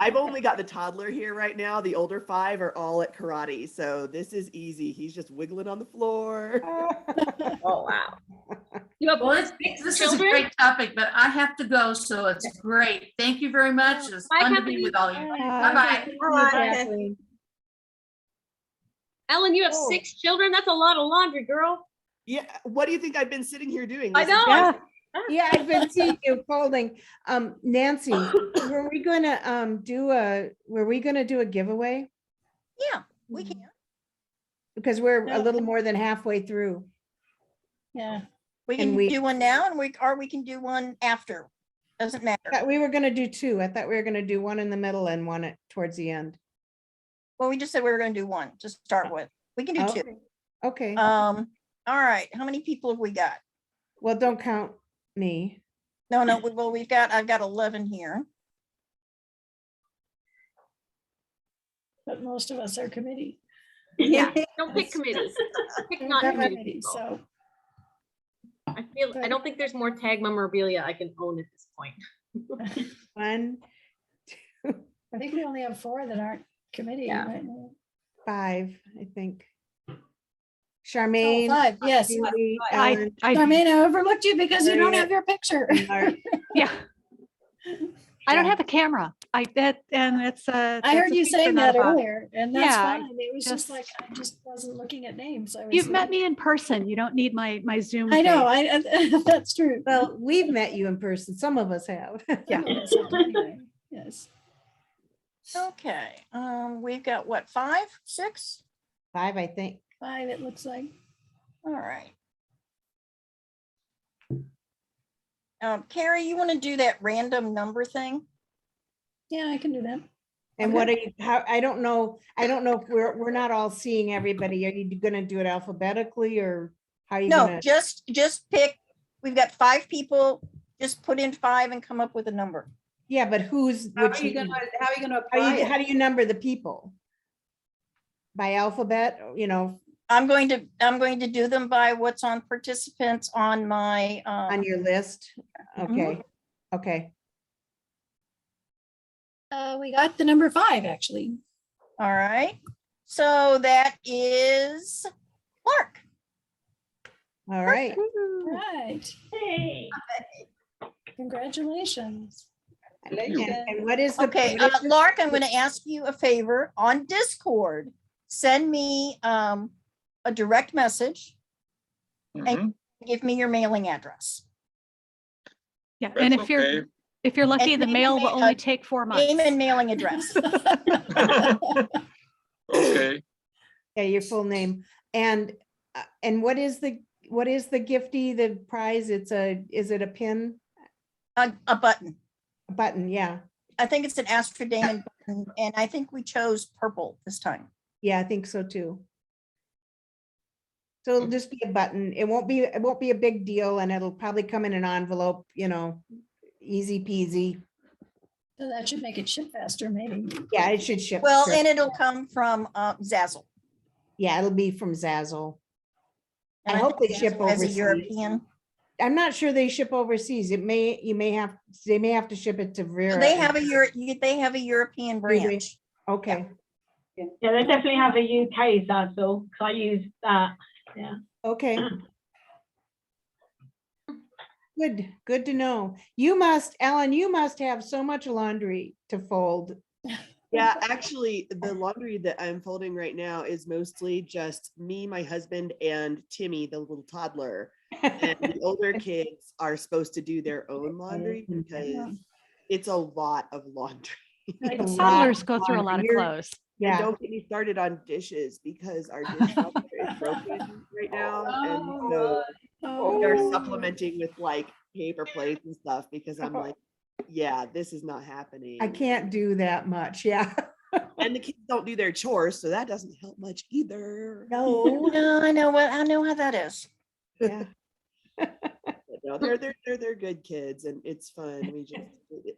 I've only got the toddler here right now. The older 5 are all at karate. So this is easy. He's just wiggling on the floor. Oh, wow. You have Well, this is a children? great topic, but I have to go, so it's great. Thank you very much. It's Bye, fun to Kathleen. be with all you. Bye. Bye-bye. Ellen, you have Oh. 6 children? That's a lot of laundry, girl. Yeah. What do you think I've been sitting here doing? I This is- know. Yeah. Yeah, I've been seeing you folding. Nancy, were we gonna do a giveaway? Yeah, we can. Because we're Yeah. a little more than halfway through. Yeah. We And can we- do one now and we can do one after. Doesn't matter. Thought we were gonna do 2. I thought we were gonna do one in the middle and one towards the end. Well, we just said we were gonna do one to start with. We can do 2. Okay, All right. How many people have we got? well, don't count me. No, well, I've got 11 here. But most of us are committee. Yeah. Don't pick committees. Pick not committee Committee, people. so I don't think there's more tag memorabilia I can own at this point. 1, I think we only have 4 that aren't committee Yeah. right now. 5, I think. Oh, Charmaine. 5, yes. Julie, I, Ellen, I, Darmaine, I overlooked you because you don't Harriet, have your picture. Mark. yeah. I don't Yeah. have a camera. And it's I heard you saying that earlier, and that's Yeah, I fine. It was just just- like, I just wasn't looking at names. I was You've met like- me in person. You don't need my Zoom. I know, face. that's true. Well, we've met you in person. Some of us have. Yeah. Anyway, yes. Okay, we've got what, 5, 6? 5, I think. 5, it looks like. All right. Carrie, you want to do that random number thing? Yeah, I can do that. And what are you, how, I don't know if we're not all seeing everybody. Are you gonna do it alphabetically or how are you No, gonna? just pick, we've got 5 people, just put in 5 and come up with a number. Yeah, but who's, How which, are you gonna how apply you, it? how do you number the people? By alphabet, you know, I'm going to do them by what's on participants on my, on your list? Okay, okay. We got the number 5, actually. all right. So that is Clark. All right. Right. Hey. Congratulations. And what is the? Okay, what is the- Lark, I'm going to ask you a favor on Discord. Send me a direct message. Mhm. Give me your mailing address. Yeah. And That's if you're lucky, And the name mail and will ma- only take 4 months. Name and mailing address. Okay. Yeah, your full name. And what is the gifty, the prize? Is it a pin? A button. A button, yeah. I think it's an Astrodamon button, and I think we chose purple this time. Yeah, I think so too. So it'll just be a button. It won't be a big deal and it'll probably come in an envelope, you know, easy peasy. So that should make it ship faster, maybe. Yeah, it should ship. Well, sure. and it'll come from Zazzle. Yeah, it'll be from Zazzle. And I hope think they ship Zazzle has a overseas. European. I'm not sure they ship overseas. They may have to ship it to Vera. They have a European they? branch. Okay, Yeah, they definitely have a UK Zazzle, because I use that. Yeah. okay. Good to know. Ellen, you must have so much laundry to fold. Yeah, actually, the laundry that I'm folding right now is mostly just me, my husband, and Timmy, the little toddler. And the older kids are supposed to do their own laundry because it's a lot of laundry. Like a lot Toddlers of go through a lot of laundry. clothes. And Yeah. don't get me started on dishes because our dishwasher is broken right now. And so Oh, they're supplementing with like paper plates and stuff because I'm like, yeah, this is not happening. I can't do that much. Yeah. And the kids don't do their chores, so that doesn't help much either. No. No, I know how that is. Yeah. But no, they're good kids and it's fun.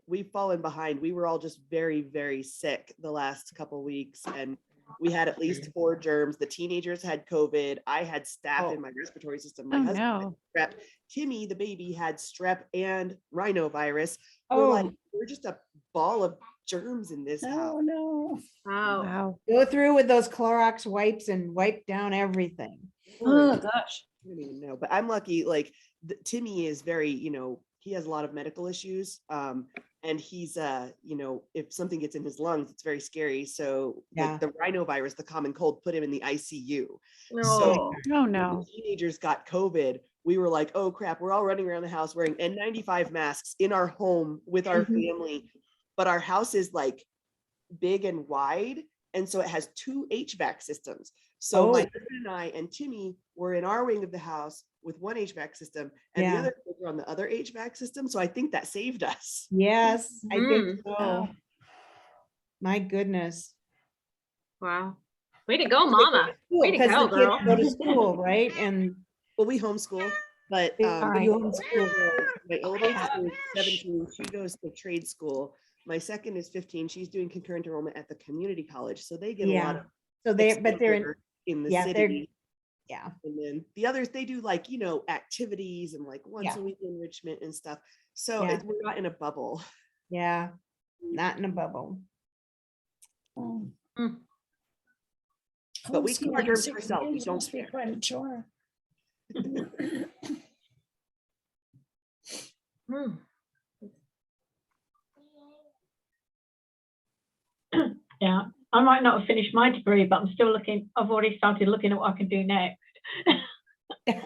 We've fallen behind. We were all just very, very sick the last couple weeks and we had at least 4 germs. The teenagers had COVID. I had staph in my respiratory system. My Oh, husband had no. strep. Timmy, the baby, had strep and rhinovirus. Oh. We're just a ball of germs in this house. Oh, no. Wow. Wow. Go through with those Clorox wipes and wipe down everything. Oh, gosh. I don't even know, but I'm lucky. Like Timmy is very, he has a lot of medical issues. And he's, if something gets in his lungs, it's very scary. So like, the rhinovirus, the common cold, put him in the ICU. No. So Oh, when no. the teenagers got COVID, we were like, oh crap, we're all running around the house wearing N95 masks in our home with our family. But our house is like big and wide. And so it has 2 HVAC systems. So my husband and I and Timmy were in our wing of the house with 1 HVAC system and the other kids were on the other HVAC system. So I think that saved us. Yes, I think so. Wow. My goodness. Wow. Way to go, mama. Way to Because go, the kids girl. go to school, right? And Well, we homeschool, but you right. homeschool. my oldest is 17. She goes to trade school. My second is 15. She's doing concurrent enrollment at the community college. So they get a lot of So but they're in, exposure in the yeah, they're- city. Yeah. And then the others, they do like, activities and like once Yeah. a week enrichment and stuff. So Yeah. we're not in a bubble. Yeah. Not in a bubble. Um, But we homeschooling keep our germs six ourselves. We kids don't must be care. quite a chore. Yeah, I might not have finished my degree, but I'm still looking. I've already started looking at what I can do next. I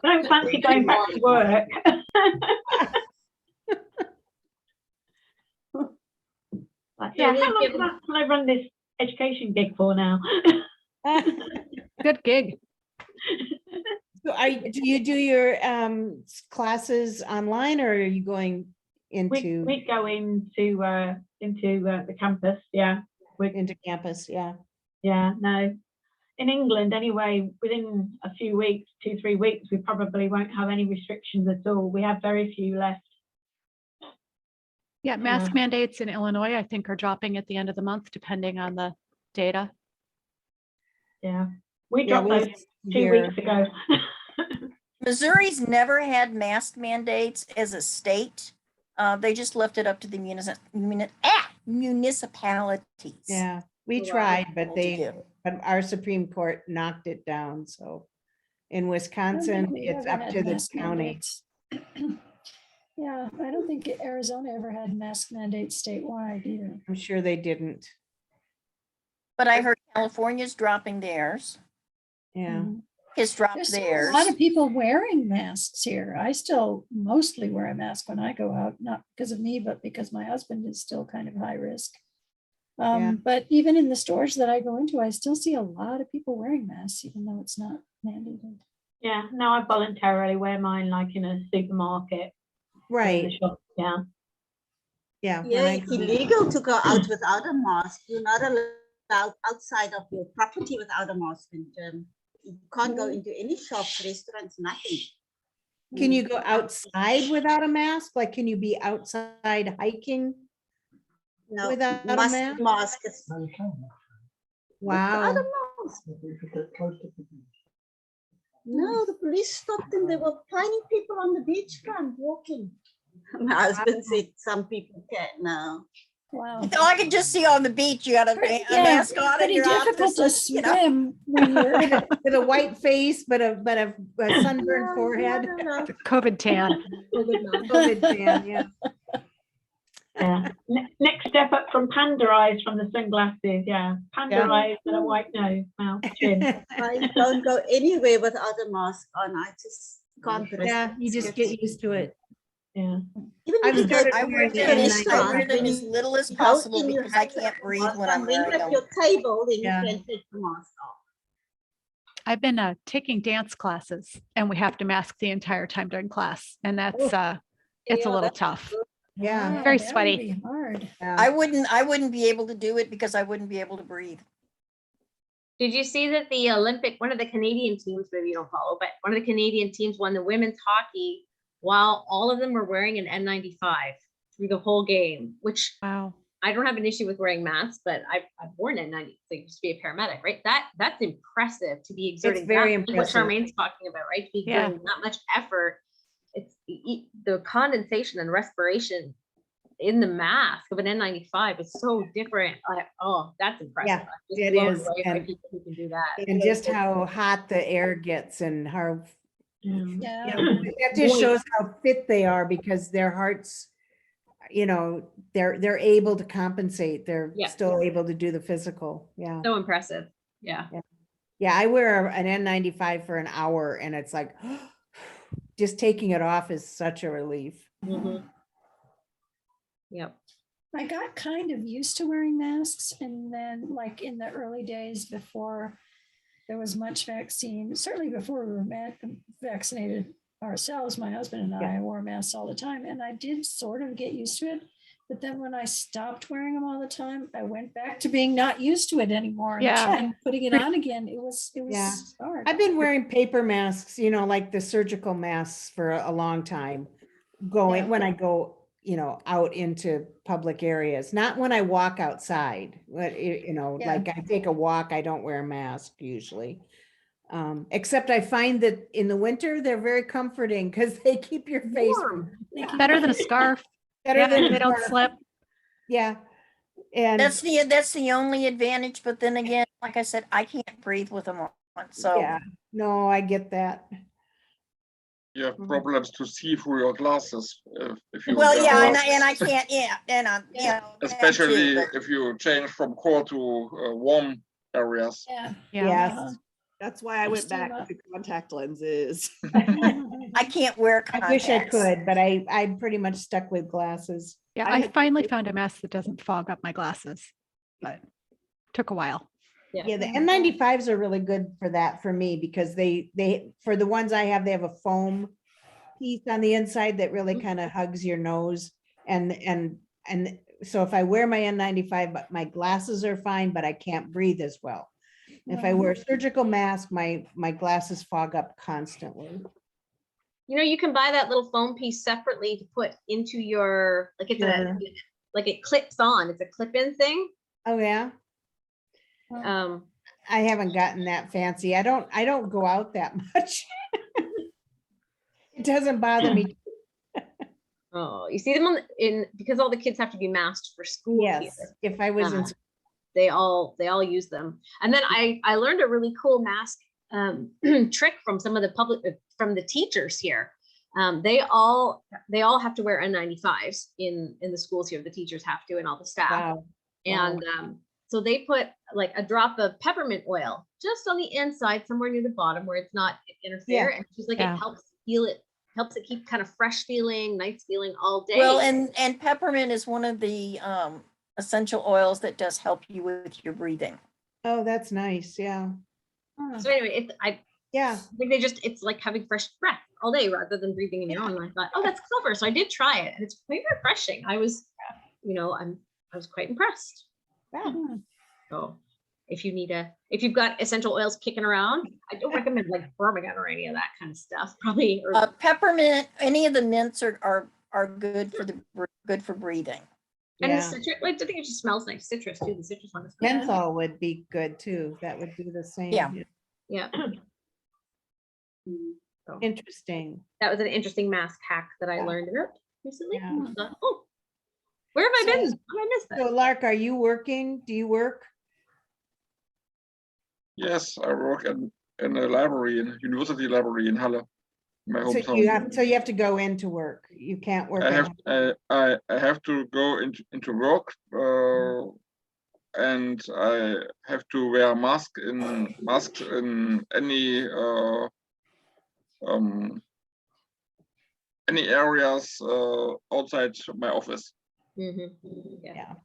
don't fancy going back to work. Like, yeah, how long can I run this education gig for now? Good gig. So do you do your classes online, or are you going into We go into the campus, yeah. into campus? Yeah. Yeah, no. In England, anyway, within a few weeks, 2-3 weeks, we probably won't have any restrictions at all. We have very few left. Yeah, mask mandates in Illinois, I think, are dropping at the end of the month, depending on the data. Yeah, we dropped those 2 weeks ago. Missouri's never had mask mandates as a state. They just left it up to the municipalities. Yeah, we Well, tried, but to but our Supreme Court knocked it down. So in Wisconsin, we it's ever up had to the mask county. mandates. Yeah, I don't think Arizona ever had mask mandates statewide either. I'm sure they didn't. But I heard California's dropping theirs. Yeah. Has dropped There's still theirs. a lot of people wearing masks here. I still mostly wear a mask when I go out, not because of me, but because my husband is still kind of high risk. Yeah. But even in the stores that I go into, I still see a lot of people wearing masks, even though it's not mandated. Yeah, no, I voluntarily wear mine like in a supermarket. Right. In the shop, yeah. Yeah. Yeah, it's illegal to go out without a mask. You're not allowed outside of your property without a mask. And you can't go into any shops, restaurants, nothing. Can you go outside without a mask? Like, can you be outside hiking? No, without a must mask? mask. Wow. Without a mask. No, the police stopped them. There were finding people on the beachfront walking. My husband said some people can't now. Wow. So I can just see on the beach, you got a mask on and pretty you're out difficult to you know. swim when you're With a white face, but a sunburned forehead. The COVID tan. COVID tan, yeah. Yeah. Next step up from panda eyes from the sunglasses. Yeah, panda eyes and a white nose, mouth, chin. I don't go anywhere without a mask on. I just can't. Yeah, you just get used to it. Yeah. Even I've if you go started I to wear wearing a them, it I wear restaurant, them when as you little as go possible in, you because I have to can't have a breathe mask when on. I'm When you wearing have them. your table, then Yeah. you can take the mask off. I've been taking dance classes, and we have to mask the entire time during class, and that's it's a Yeah, little that's tough. Yeah. Very that would sweaty. be hard. I wouldn't be able to do it because I wouldn't be able to breathe. Did you see that the Olympic, one of the Canadian teams, maybe you don't follow, but one of the Canadian teams won the women's hockey while all of them were wearing an N95 through the whole game, which Wow. I don't have an issue with wearing masks, but I've worn N90 to be a paramedic, right? That's impressive to be exerting. very what impressive. Charmaine's talking about, right? To be exerting that much effort. It's the condensation and respiration in the mask of an N95 is so different. Oh, that's impressive. Yeah, I'm just it blown is, away by and- people who can do that. And just how hot the air gets and how, Yeah. you know, that just shows how fit they are because their hearts, you know, they're able to compensate. They're Yeah. still able to do the physical. Yeah. So impressive. Yeah. Yeah, I wear an N95 for an hour and it's like, just taking it off is such a relief. Mhm. Yep. I got kind of used to wearing masks, and then like in the early days before there was much vaccine, certainly before we were vaccinated ourselves, my husband and I wore masks all the time, and I did sort of get used to it. But then when I stopped wearing them all the time, I went back to being not used to it anymore. And putting it on again, it was hard. I've been wearing paper masks, you know, like the surgical masks for a long time, when I go, you know, out into public areas, not when I walk outside, but you know, like I take a walk, I don't wear a mask usually. Except I find that in the winter, they're very comforting because they keep your face Warm. Better than a scarf. better Yeah, than they a don't scarf. slip. Yeah. And That's the only advantage, but then again, like I said, I can't breathe with them on, so. yeah, no, I get that. You have problems to see through your glasses if you Well, wear yeah, glasses. and I can't, yeah, and I'm, you know. that too, Especially but- if you change from cold to warm areas. Yeah. Yeah. Yes. That's why I went Steam back up. to contact lenses. I can't wear I contacts. wish I could, but I'm pretty much stuck with glasses. Yeah, I I had- finally found a mask that doesn't fog up my glasses, but took a while. Yeah, the N95s are really good for that for me because they for the ones I have, they have a foam piece on the inside that really kind of hugs your nose. And so if I wear my N95, but my glasses are fine, but I can't breathe as well. If I wear a surgical mask, my glasses fog up constantly. You know, you can buy that little foam piece separately to put into your, like it's Sure. like it clips on. It's a clip-in thing. Oh, yeah. I haven't gotten that fancy. I don't go out that much. It doesn't bother me. Oh, you see them because all the kids have to be masked for school. Yes, here. if I was in, They all use them. And then I learned a really cool mask trick from some of from the teachers here. They all have to wear N95s in the schools here. The teachers have to, and all the staff. wow. And so they put like a drop of peppermint oil just on the inside, somewhere near the bottom where it's not interfere. And she's like, Yeah. it helps it keep kind of fresh feeling, nice feeling all day. Well, and peppermint is one of the essential oils that does help you with your breathing. Oh, that's nice. Yeah. So anyway, Yeah. I think it's like having fresh breath all day rather than breathing in your own. And I thought, oh, that's clever. So I did try it, and it's quite refreshing. I was quite impressed. Wow. So if you've got essential oils kicking around, I don't recommend like bergamot or any of that kind of stuff. Probably. Or, Peppermint, any of the mints are good for breathing. and the Yeah. citrus, I think it just smells nice. Citrus too. The citrus one is good. Menthol would be good too. That would do the same. Yeah. Yeah. Interesting. That was an interesting mask hack that I Yeah. learned about recently. Yeah. I thought, oh, where have I So- been? How did I miss that? So Lark, are you working? Do you work? Yes, I work in a library, in a university library in Halle, my So hometown. you have to go into work. You can't work. I at have home. I have to go into work, and I have to wear masks in any areas outside my office. Mhm. Yeah.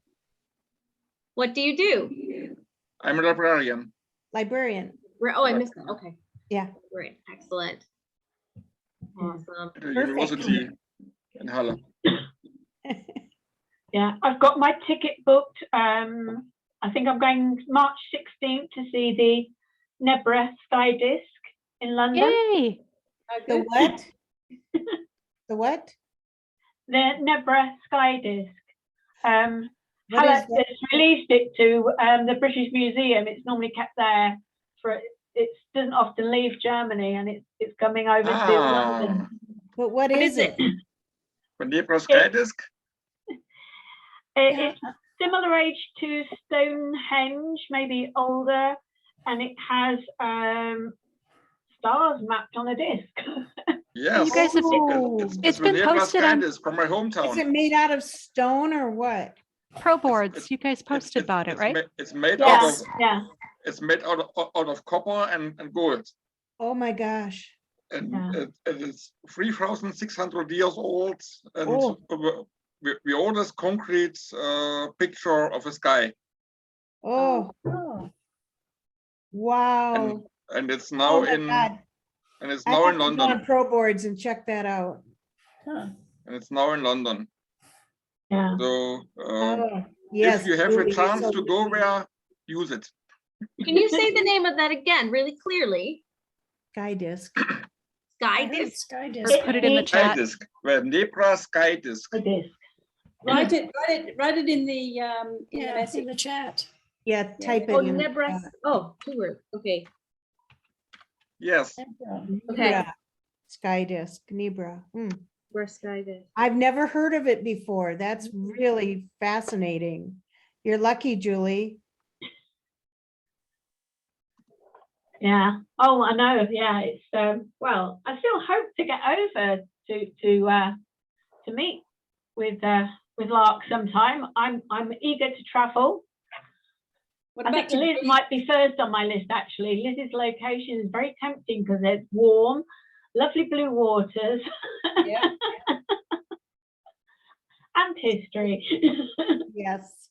What do you do? I'm a librarian. Librarian. Oh, I missed that. Okay. Yeah. Great. Excellent. Awesome. At the university in Halle. Yeah, I've got my ticket booked. I think I'm going March 16th to see the Nebra Sky Disc in London. Yay! The what? The what? The Nebra Sky Disc. What is Halle that? has released it to the British Museum. It's normally kept there for it doesn't often leave Germany, and it's coming over to London. But what is it? The Nebra Sky Disc? It's similar age to Stonehenge, maybe older, and it has stars mapped on a disc. Yes. You guys have- It's been the Nebra posted Sky on- Disc from my Is hometown. it made out of stone or what? Pro boards. You guys posted about it, right? It's made Yes, out of yeah. it's made out of copper and gold. Oh my gosh. And Yeah. it is 3,600 years old, and Oh. the oldest concrete picture of a sky. Oh, wow. And it's Oh now my God. it's I now have in to go London. on Pro Boards and check that out. And it's now in London. Yeah. So Oh, yes. if you have movie a is chance so to go pretty. there, use it. Can you say the name of that again, really clearly? Sky disc. Sky Disc. Sky Or Disc. put it in the Sky chat. Disc. The Nebra Sky Disc. A disc. Write it in the Yeah, message. in the chat. Yeah, type it Oh, in. Nebra. Oh, 2 words. Okay. Yes. Okay. Nebra. Sky disk, Nebra. Where Sky did. I've never heard of it before. That's really fascinating. You're lucky, Julie. Yeah. Oh, I know. Yeah. It's well, I still hope to get over to meet with Lark sometime. I'm eager to travel. What I about think Liz might be first on my list, actually. Liz's location is very tempting because it's warm, lovely blue waters, Yeah. and history. Yes,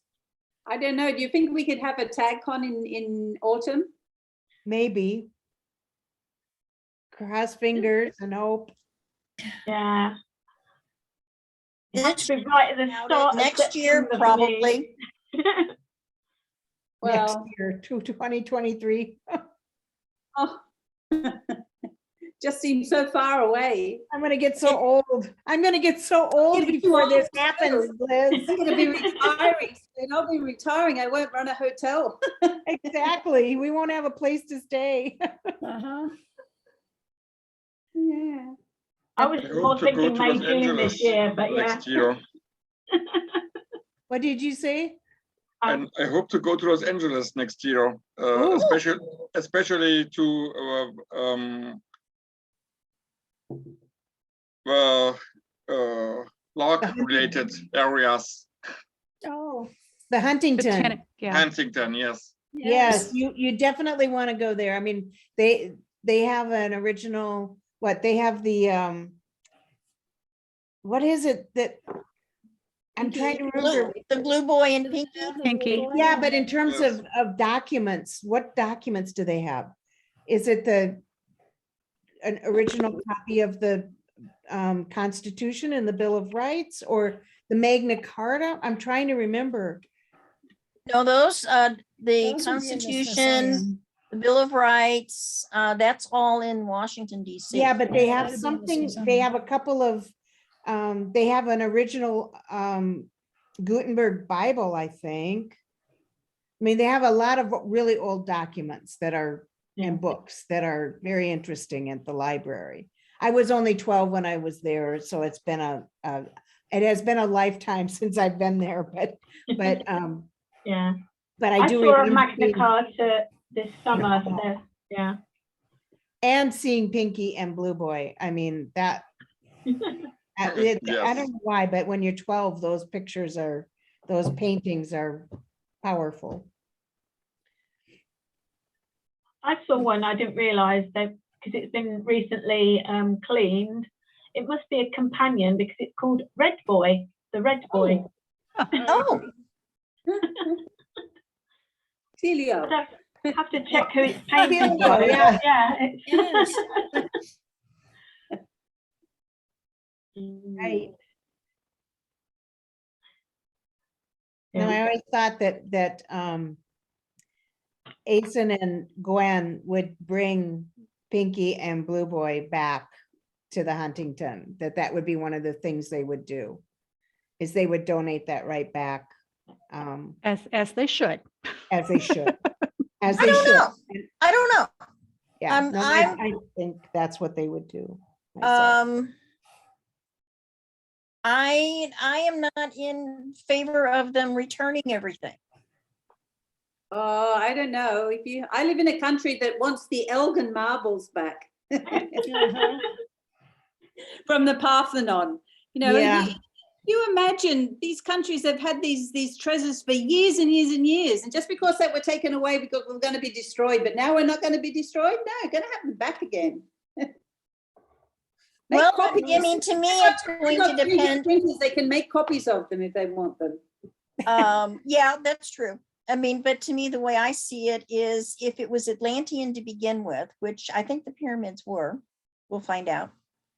I don't know. Do you think we could have a tag con in autumn? maybe. Cross fingers and hope. Yeah. It has to be right at the Doubt it. start. of Next year, September for me. probably. Next Well, year, 2023. oh, just seems so far away. I'm gonna get so old. I'm gonna get so old You're too before old this to happens, go. Liz. I'm gonna be retiring. And I'll be retiring. I won't run a hotel. Exactly. We won't have a place to stay. Uh-huh. Yeah. I was I more hope to go thinking to May, Los June this Angeles year, but yeah. next year. What did you say? And I hope to go to Los Angeles next year, Ooh. especially to Lark-related areas. Oh, The Huntington. Botanic, yeah. Huntington, yes. Yes, you definitely want to go there. I mean, they have an original, they have the what is it that I'm trying to remember. The blue boy and Pinky. Pinky. Yeah, but in terms Yes. of documents, what documents do they have? Is it an original copy of the Constitution and the Bill of Rights, or the Magna Carta? I'm trying to remember. No, those, the Those would be in the Constitution, Smithsonian. the Bill of Rights, that's all in Washington, DC. Yeah, but they Yeah, have that'd be in the something, they Smithsonian. have a couple of, they have an original Gutenberg Bible, I think. I mean, they have a lot of really old documents that are in books that are very interesting at the library. I was only 12 when I was there, so it's been it has been a lifetime since I've been there, but Yeah. but I I do saw a remember Magna being- Carta this summer. So, yeah. and seeing Pinky and Blue Boy. I mean, that I Yes. don't know why, but when you're 12, those paintings are powerful. I saw one. I didn't realize that because it's been recently cleaned. It must be a companion because it's called Red Boy, the Red Boy. Oh, Celio. I have to check who it's painted Celio, by. yeah. Yeah. It's Right. No, Yeah. I always thought that Asen and Gwen would bring Pinky and Blue Boy back to the Huntington, that would be one of the things they would do, is they would donate that right back, As they should. as they should. As I they don't should. know. I don't know. Yeah, no, I'm- I think that's what they would do. myself. I am not in favor of them returning everything. Oh, I don't know. I live in a country that wants the Elgin marbles back Uh-huh. from the Parthenon. You know, Yeah. you imagine these countries have had these treasures for years and years and years, and just because they were taken away because we're going to be destroyed, but now we're not going to be destroyed. No, we're going to have them back again. Make Well, copies. I mean, to me, it's They've going got to 3D depend. printers, they can make copies of them if they want them. Yeah, that's true. I mean, but to me, the way I see it is if it was Atlantean to begin with, which I think the pyramids were, we'll find out.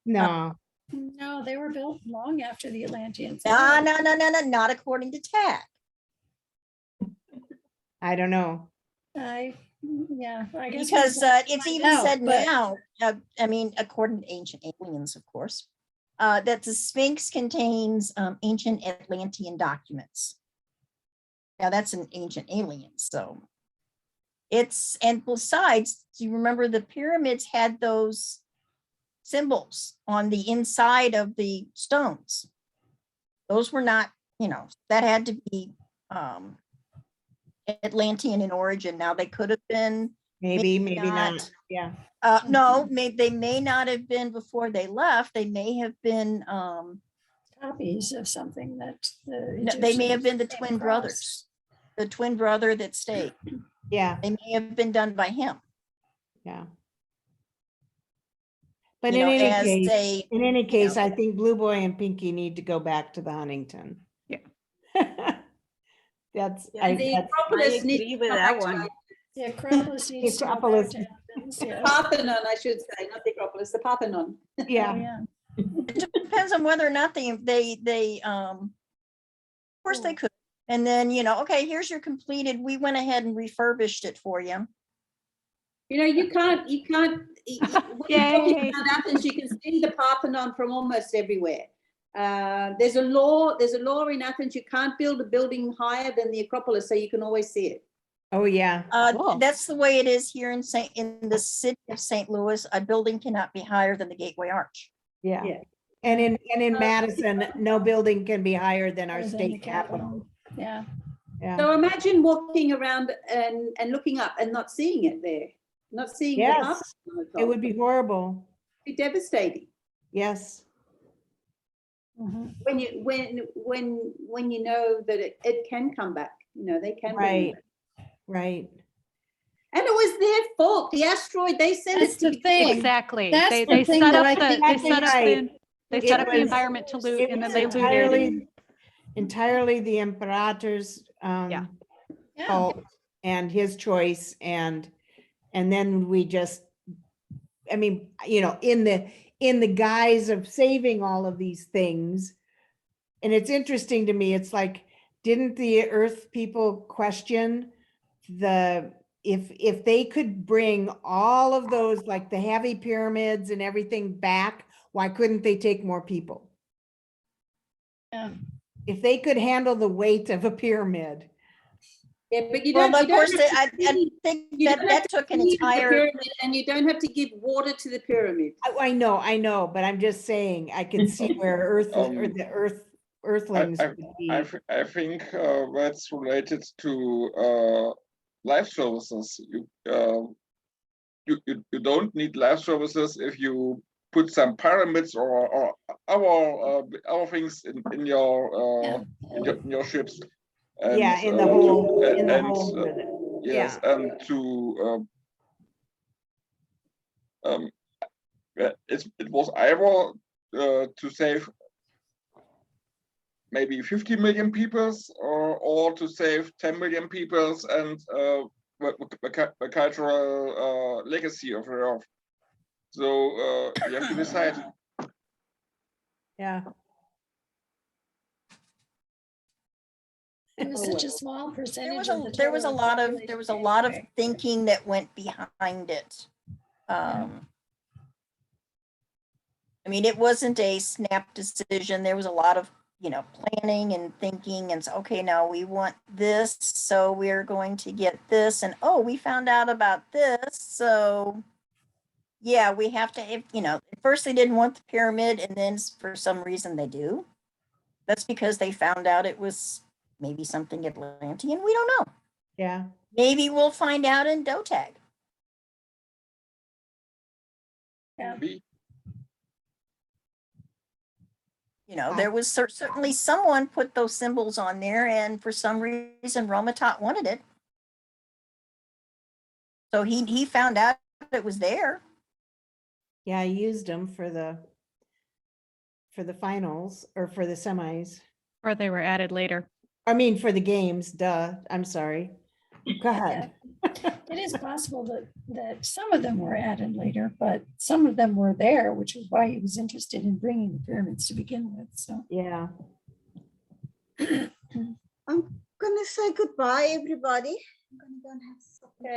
No, No, they were built long after the Atlanteans. No, not according to Tag. I don't know. I guess. Because it's even No, said but- now, I mean, according to ancient aliens, of course, that the Sphinx contains ancient Atlantean documents. Now that's an ancient alien, so and besides, do you remember the pyramids had those symbols on the inside of the stones? Those were not, that had to be Atlantean in origin. Now they could have been Maybe not. Yeah. no, they may not have been before they left. They may have been Copies of something that they may have been the Egyptians twin came across. brothers, the twin brother that stayed. Yeah. They may have been done by him. Yeah. But You in know, any as case, they, in any case, know. I think Blue Boy and Pinky need to go back to the Huntington. Yeah. That's, Yeah, I, the that's, Acropolis I needs agree to with come that back to one. The Acropolis needs to go back Acropolis. to Athens, yes. Parthenon, I should say, not the Acropolis, the Parthenon. Oh, yeah. yeah. it depends on whether or not they of course they could. And then, okay, here's your completed, we went ahead and refurbished it for you. You can't, when you're talking Yay. about Athens, you can see the Parthenon from almost everywhere. There's a law in Athens, you can't build a building higher than the Acropolis, so you can always see it. Oh, yeah. Cool. That's the way it is here in the city of St. Louis. A building cannot be higher than the Gateway Arch. Yeah. Yeah. And in Madison, no building can be higher than our Other than the state capital. Yeah. Yeah. So imagine walking around and looking up and not seeing it there, not seeing the Yes, Parthenon on the it would top. be horrible. It'd be devastating. Yes. Mhm. When you know that it can come back, they can bring Right. it back. Right. And it was their fault. The asteroid, they sent That's it to the thing. Exactly. That's They the thing set that up I the, think they is set up right. the, they It set up the was- environment to loot It and then was they looted. entirely the imperator's Yeah. fault and his choice, and then we just, I mean, in the guise of saving all of these things. And it's interesting to me, it's like, didn't the Earth people question if they could bring all of those, like the heavy pyramids and everything back, why couldn't they take more people? Yeah. If they could handle the weight of a pyramid. Yeah, but you Well, don't. of course, I think that took an entire. Pyramid, and you don't have to give water to the pyramid. I know, but I'm just saying, I can see where or the earthlings would be. I think that's related to life services. You don't need life services if you put some pyramids or other things in your ships. And, Yeah, in the hole with it. yes, and to it was either to save maybe 50 million people or to save 10 million people and the cultural legacy of the Earth. So you have to decide. Yeah. It was such a small percentage. There was a lot of thinking that went behind it. I mean, it wasn't a snap decision. There was a lot of, planning and thinking and so, okay, now we want this, so we're going to get this, and oh, we found out about this, so yeah, we have to, at first they didn't want the pyramid, and then for some reason they do. That's because they found out it was maybe something Atlantean. We don't know. Yeah. Maybe we'll find out in Dotag. Yeah. There was certainly someone put those symbols on there, and for some reason Romatot wanted it. So he found out it was there. Yeah, I used them for the finals or for the semis. Or they were added later. I mean, for the games, duh. I'm sorry. Go ahead. It is possible that some of them were added later, but some of them were there, which is why he was interested in bringing the pyramids to begin with. So yeah. I'm gonna say goodbye, everybody. I'm gonna go and have supper.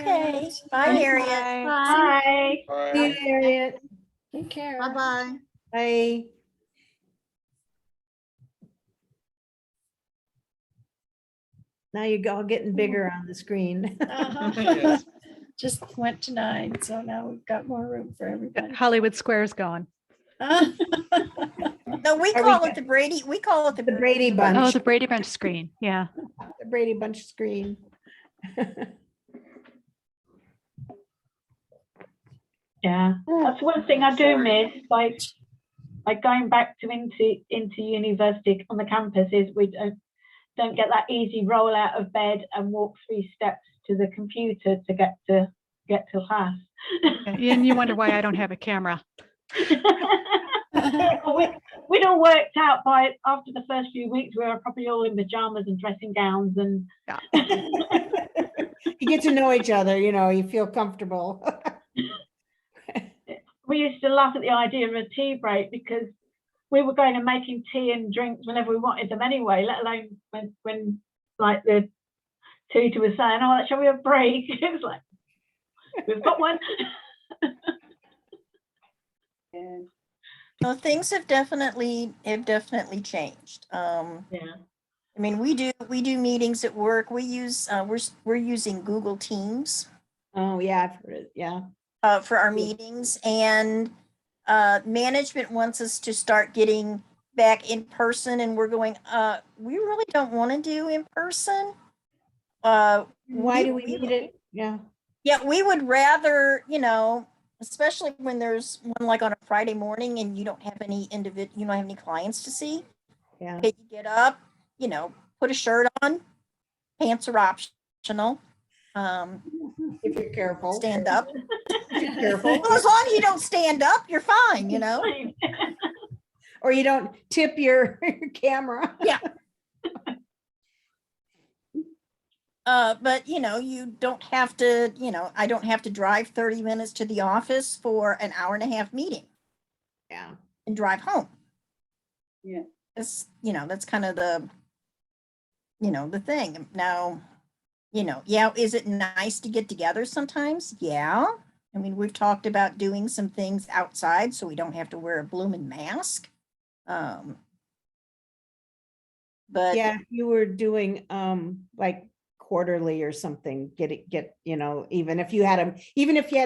Okay. Bye, Harriet. Bye. See you, Harriet. take care. Bye-bye. Bye. Now you're all getting bigger on the screen. Uh-huh. Yes. Just went to 9, so now we've got more room for everybody. Hollywood Square's going. Uh, No, we Are we call good? it the Brady, we call it The Brady Oh, Bunch, the Brady Bunch screen. Yeah. the Brady Bunch screen. Yeah, that's one thing I do miss, like going back to into university on the campus is we don't get that easy roll out of bed and walk 3 steps to the computer to get to class. And you wonder why I don't have a camera. We'd all worked out by after the first few weeks we were probably all in pajamas and dressing gowns and You get to know each other, you know, you feel comfortable. we used to laugh at the idea of a tea break because we were going and making tea and drinks whenever we wanted them anyway, let alone when like the tutor was saying, oh, shall we have a break? It was like, we've got one. Yeah. No, things have definitely changed. Yeah. I mean, we do meetings at work. We use we're using Google Teams Oh, yeah, I've heard it, yeah. for our meetings, and management wants us to start getting back in person, and we're going, we really don't want to do in person. Why do we need it? Yeah. Yeah, we would rather, you know, especially when there's one like on a Friday morning and you don't have any you don't have any clients to see. Yeah. Okay, you get up, you know, put a shirt on, pants are optional. If you're careful. Stand up. Careful. Well, as long as you don't stand up, you're fine, you know. Or you don't tip your camera. Yeah. But you know, you don't have to, you know, I don't have to drive 30 minutes to the office for an hour and a half meeting Yeah. and drive home. Yeah. It's, you know, that's kind of the, you know, the thing. Now, you know, yeah, is it nice to get together sometimes? Yeah. I mean, we've talked about doing some things outside so we don't have to wear a blooming mask. But Yeah, if you were doing like quarterly or something, you know, even if you had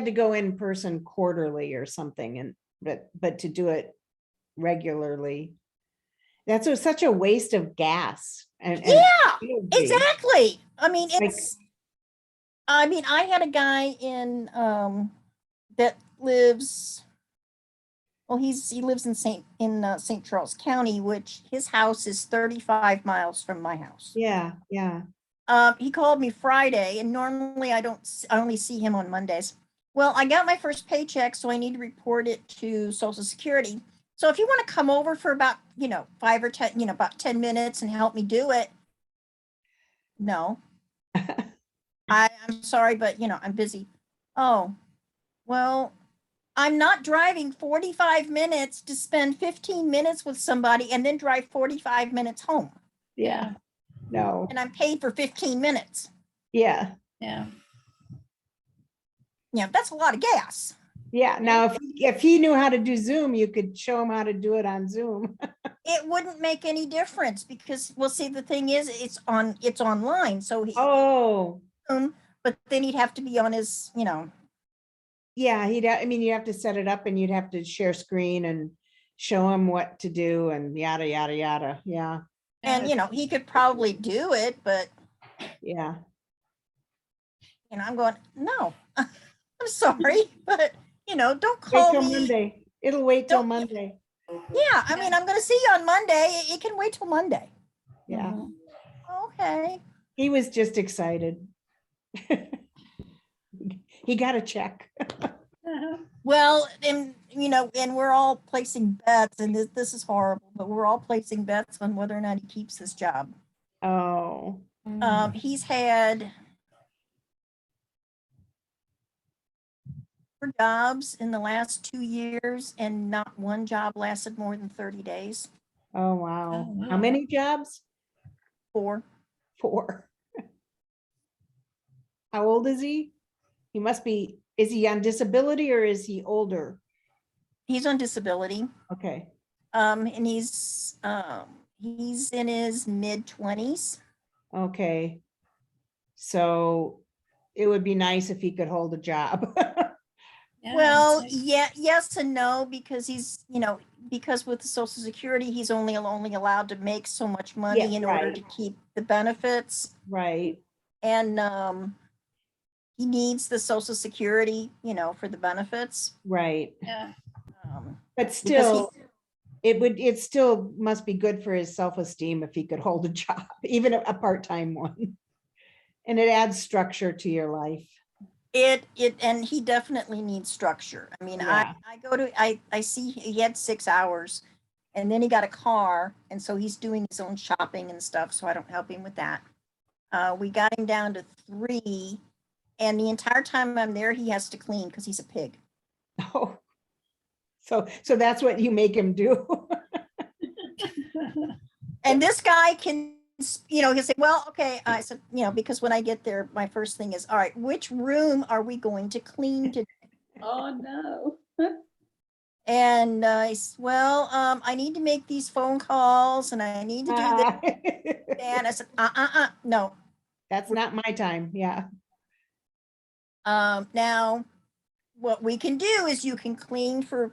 to go in person quarterly or something, and but to do it regularly, that's such a waste of gas. And yeah, energy. exactly. I mean, Like- I had a guy in that lives, well, he lives in St. Charles County, which his house is 35 miles from my house. Yeah, yeah. He called me Friday, and normally I only see him on Mondays. Well, I got my first paycheck, so I need to report it to Social Security. So if you want to come over for about, you know, 5 or 10, you know, about 10 minutes and help me do it. No. I'm sorry, but you know, I'm busy. Oh, well, I'm not driving 45 minutes to spend 15 minutes with somebody and then drive 45 minutes home. Yeah. No. And I'm paid for 15 minutes. Yeah. Yeah. Yeah, that's a lot of gas. Yeah. Now, if he knew how to do Zoom, you could show him how to do it on Zoom. It wouldn't make any difference because, well, see, the thing is, it's online. So Oh. But then he'd have to be on his, you know. Yeah, I mean, you have to set it up and you'd have to share screen and show him what to do and yada, yada, yada. Yeah. And, you know, he could probably do it, but. Yeah. You know, I'm going, no, I'm sorry, but, you know, don't Wait call till me. Monday. It'll wait till Don't- Monday. Yeah, I mean, I'm going to see you on Monday. It can wait till Monday. Yeah. Okay. He was just excited. He got a check. Well, and, you know, and we're all placing bets, and this is horrible, but we're all placing bets on whether or not he keeps his job. Oh. He's had 4 jobs in the last 2 years, and not one job lasted more than 30 days. Oh, wow. Oh, How wow. many jobs? 4. 4. How old is he? He must be, is he on disability or is he older? He's on disability. Okay. And he's in his mid-20s. Okay. So it would be nice if he could hold a job. Yeah, Well, it's like- yeah, yes and no, because he's, because with the Social Security, he's only allowed to make so much money Yeah, in order right. to keep the benefits. Right, And he needs the Social Security, for the benefits. right. Yeah. But Because still, it still must be good for his self-esteem if he could hold a job, even a part-time one. And it adds structure to your life. And he definitely needs structure. I mean, Yeah. I see he had 6 hours and then he got a car. And so he's doing his own shopping and stuff. So I don't help him with that. We got him down to 3. And the entire time I'm there, he has to clean because he's a pig. Oh. So that's what you make him do. And this guy can, he'll say, well, okay. I said, because when I get there, my first thing is, all right, which room are we going to clean today? Oh, no. And I said, well, I need to make these phone calls and I need to do this. And I said, no. That's not my time. Yeah. Now, what we can do is you can clean for,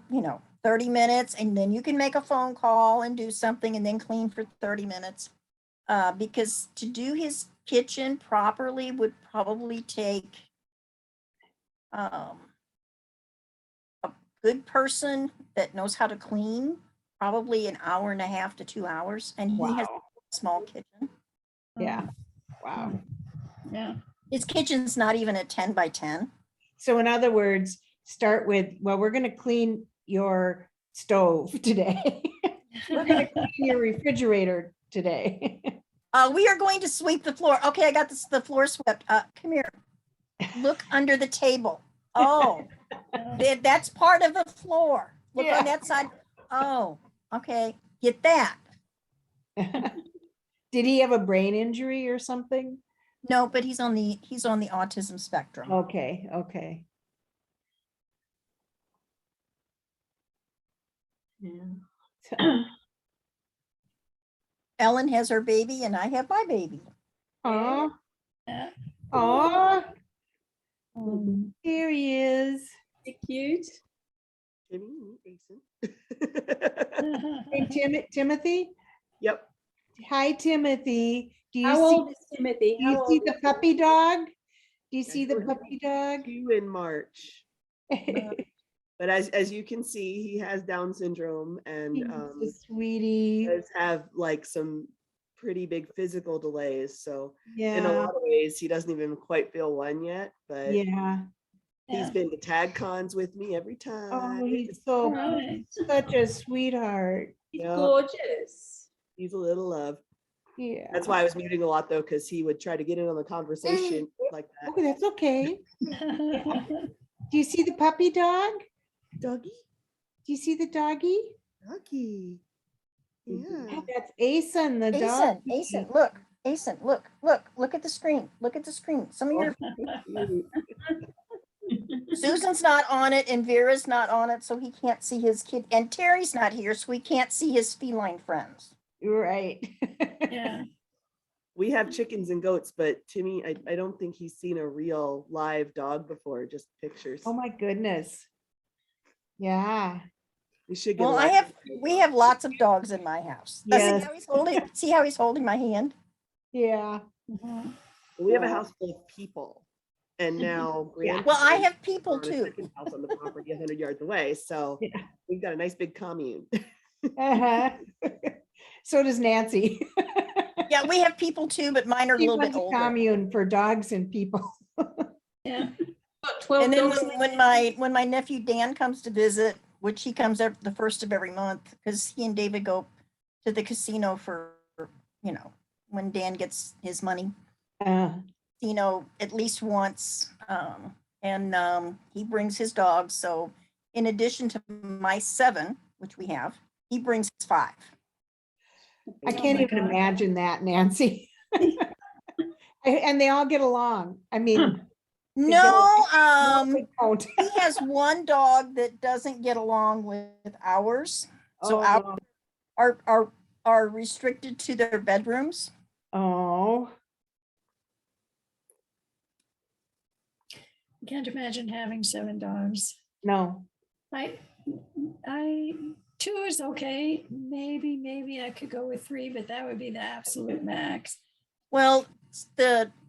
30 minutes and then you can make a phone call and do something and then clean for 30 minutes. Because to do his kitchen properly would probably take a good person that knows how to clean, probably an hour and a half to 2 hours. And he has Wow. a small kitchen. Yeah. Wow. Yeah. His kitchen's not even a 10 by 10. So in other words, start with, well, we're going to clean your stove today. We're going to clean your refrigerator today. We are going to sweep the floor. Okay, I got the floor swept. Come here. Look under the table. Oh, that's part of the floor. Look Yeah. on that side. Oh, okay. Get that. Did he have a brain injury or something? No, but he's on the autism spectrum. Okay, okay. Yeah. Ellen has her baby and I have my baby. Oh, Yeah. oh, Um, here he is. Cute. Timmy, Jason. Hey, Timothy. Yep. Hi, Timothy. Do you How see? old is Timothy? Do you How see old the is puppy dog? Do you Yeah, see the puppy dog? 2 in March. But as you can see, he has Down syndrome and He's a sweetie. does have like some pretty big physical delays. So in a Yeah, lot of ways, he doesn't even quite feel one yet, but yeah. he's Yeah. been to tag cons with me every Oh, time. he's so Right. such a sweetheart. He's Yep. gorgeous. He's a little love. Yeah. That's why I was muting a lot though, because he would try to get in on the conversation like that. Okay, that's okay. Do you see the puppy dog? Doggy, Do you see the doggy? doggy. Yeah. That's Asen, the dog. Asen, look at the screen. Look at the screen. Some of your Susan's not on it and Vera's not on it, so he can't see his kid. And Terry's not here, so he can't see his feline friends. You're right. Yeah. We have chickens and goats, but Timmy, I don't think he's seen a real live dog before, just pictures. Oh my goodness. Yeah. We should get Well, a live- we have lots of dogs in my house. Yes. See how he's holding my hand? Yeah. Mhm. We have a house full of people. And now Well, I have people are on a too. second house on the property 100 yards away. So Yeah. we've got a nice big commune. Uh-huh. So does Nancy. Yeah, we have people too, but mine are a She little runs bit a older. commune for dogs and people. Yeah. Got 12 And then dogs. when my nephew Dan comes to visit, which he comes out the first of every month, because he and David go to the casino for, when Dan gets his money, at least once. And he brings his dogs. So in addition to my 7, which we have, he brings 5. I can't my even God. imagine that, Nancy. And they all get along. I mean, No, they don't. he has one dog that doesn't get along with ours. So Oh, are restricted to their bedrooms. oh, Can't imagine having 7 dogs. No. I 2 is okay. Maybe I could go with 3, but that would be the absolute max. Well,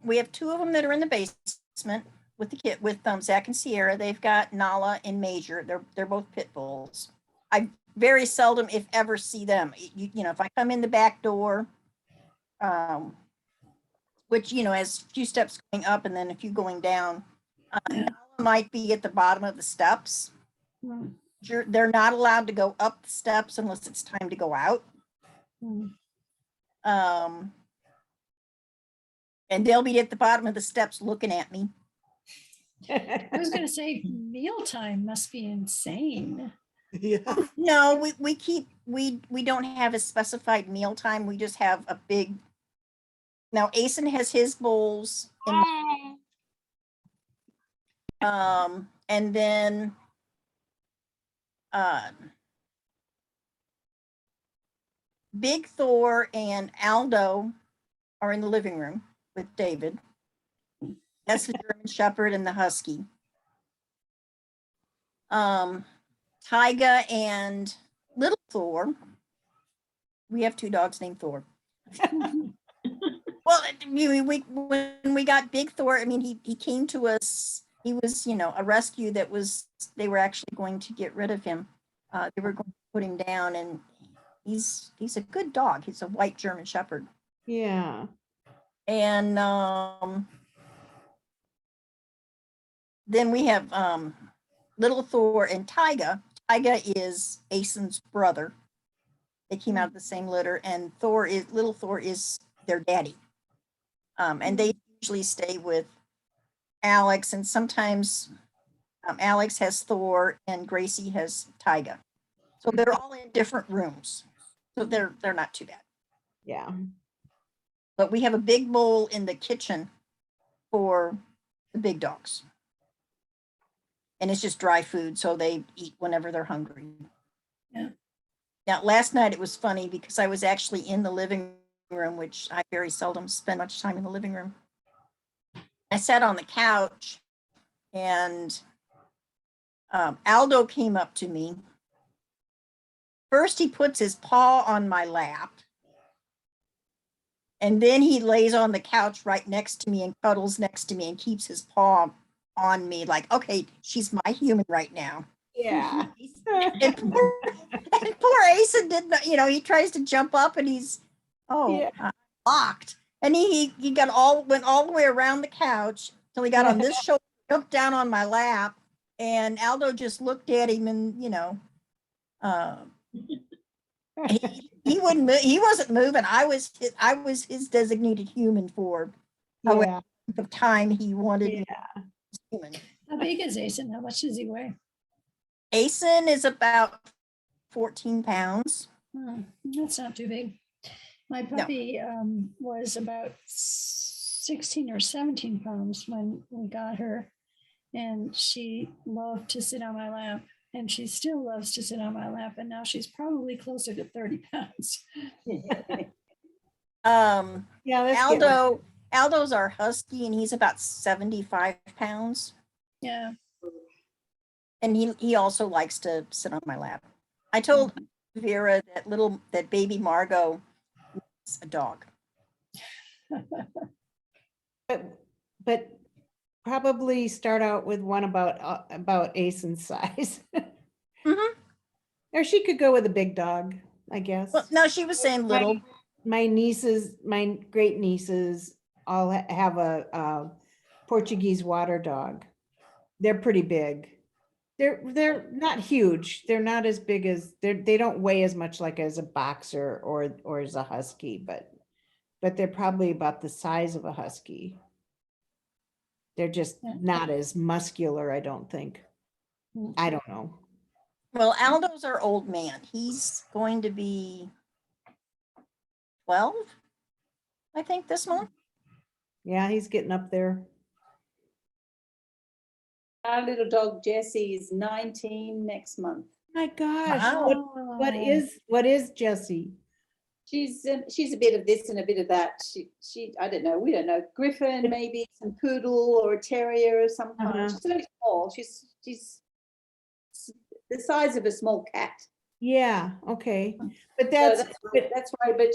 we have 2 of them that are in the basement with the kid with Zach and Sierra. They've got Nala and Major. They're both pit bulls. I very seldom, if ever, see them. You know, if I come in the back door, which has a few steps going up and then a few going down, Nala might be at the bottom of the steps. Hmm. They're not allowed to go up the steps unless it's time to go out. Hmm. And they'll be at the bottom of the steps looking at me. I was going to say mealtime must be insane. Yeah. No, we don't have a specified meal time. We just have a big. Now Asen has his bowls, and then Big Thor and Aldo are in the living room with David. That's the German Shepherd and the Husky. Tyga and Little Thor. We have 2 dogs named Thor. Well, when we got Big Thor, I mean, he came to us. He was, a rescue that they were actually going to get rid of him. They were going to put him down, and he's a good dog. He's a white German Shepherd. Yeah. And then we have Little Thor and Tyga. Tyga is Asen's brother. They came out of the same litter, and Little Thor is their daddy. And they usually stay with Alex, and sometimes Alex has Thor and Gracie has Tyga. So they're all in different rooms. So they're not too bad. Yeah. But we have a big bowl in the kitchen for the big dogs. And it's just dry food, so they eat whenever they're hungry. Yeah. Now, last night it was funny because I was actually in the living room, which I very seldom spend much time in the living room. I sat on the couch, and Aldo came up to me. First, he puts his paw on my lap, and then he lays on the couch right next to me and cuddles next to me and keeps his paw on me like, okay, she's my human right now. Yeah. and poor Asen did not, he tries to jump up and he's locked. And he went all the way around the couch till he got on this shoulder, jumped down on my lap, and Aldo just looked at him and he wouldn't move. He wasn't moving. I was his designated human for however the time he wanted me human. How big is Asen? How much does he weigh? Asen is about 14 pounds. That's not too big. My puppy was about 16 or 17 pounds when we got her, and she loved to sit on my lap, and she still loves to sit on my lap, and now she's probably closer to 30 pounds. Aldo's our husky, and he's about 75 pounds. Yeah. And he also likes to sit on my lap. I told Vera that baby Margot is a dog. But probably start out with one about Asen's size. Mm-hmm. Or she could go with a big dog, I guess. Well, no, she was saying little. My great nieces all have a Portuguese water dog. They're pretty big. They're not huge. They're not as big as they don't weigh as much like as a boxer or as a husky, but they're probably about the size of a husky. They're just not as muscular, I don't think. I don't know. Well, Aldo's our old man. He's going to be 12, I think, this month. Yeah, he's getting up there. Our little dog Jessie is 19 next month. My gosh, Wow. what is Jessie? she's a bit of this and a bit of that. She I don't know. We don't know. Griffin, maybe some poodle or a terrier of some kind. She's very small. She's the size of a small cat. Yeah, okay. But So that's, that's why. But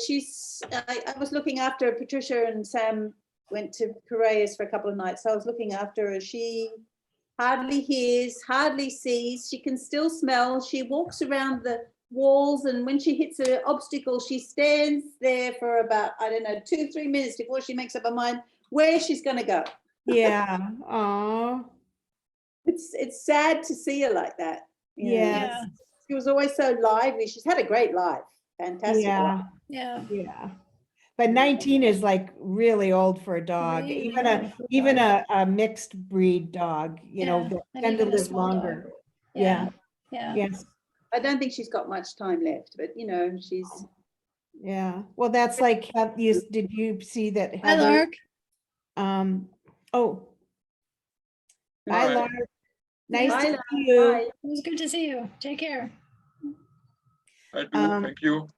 I was looking after Patricia and Sam went to Piraeus for a couple of nights. So I was looking after her. She hardly hears, hardly sees. She can still smell. She walks around the walls, and when she hits an obstacle, she stands there for about, I don't know, 2-3 minutes before she makes up her mind where she's going to go. yeah, oh, It's sad to see her like that. You know. yes, She was always so lively. She's had a great life. Fantastic yeah, life. Yeah. yeah. But 19 is like really old for a dog, Really even old for a even dog. a mixed breed dog, you know, Yeah, that and tend to even a live small dog. longer. Yeah, Yeah. yes, I don't think she's got much time left, but you know, she's yeah. Well, that's like, did you see that Hi, Heather? Lark. Oh. Hi, Hi. Lark. Nice Bye, to Lark. see you. Bye. It was good to see you. Take care. I do. Thank you.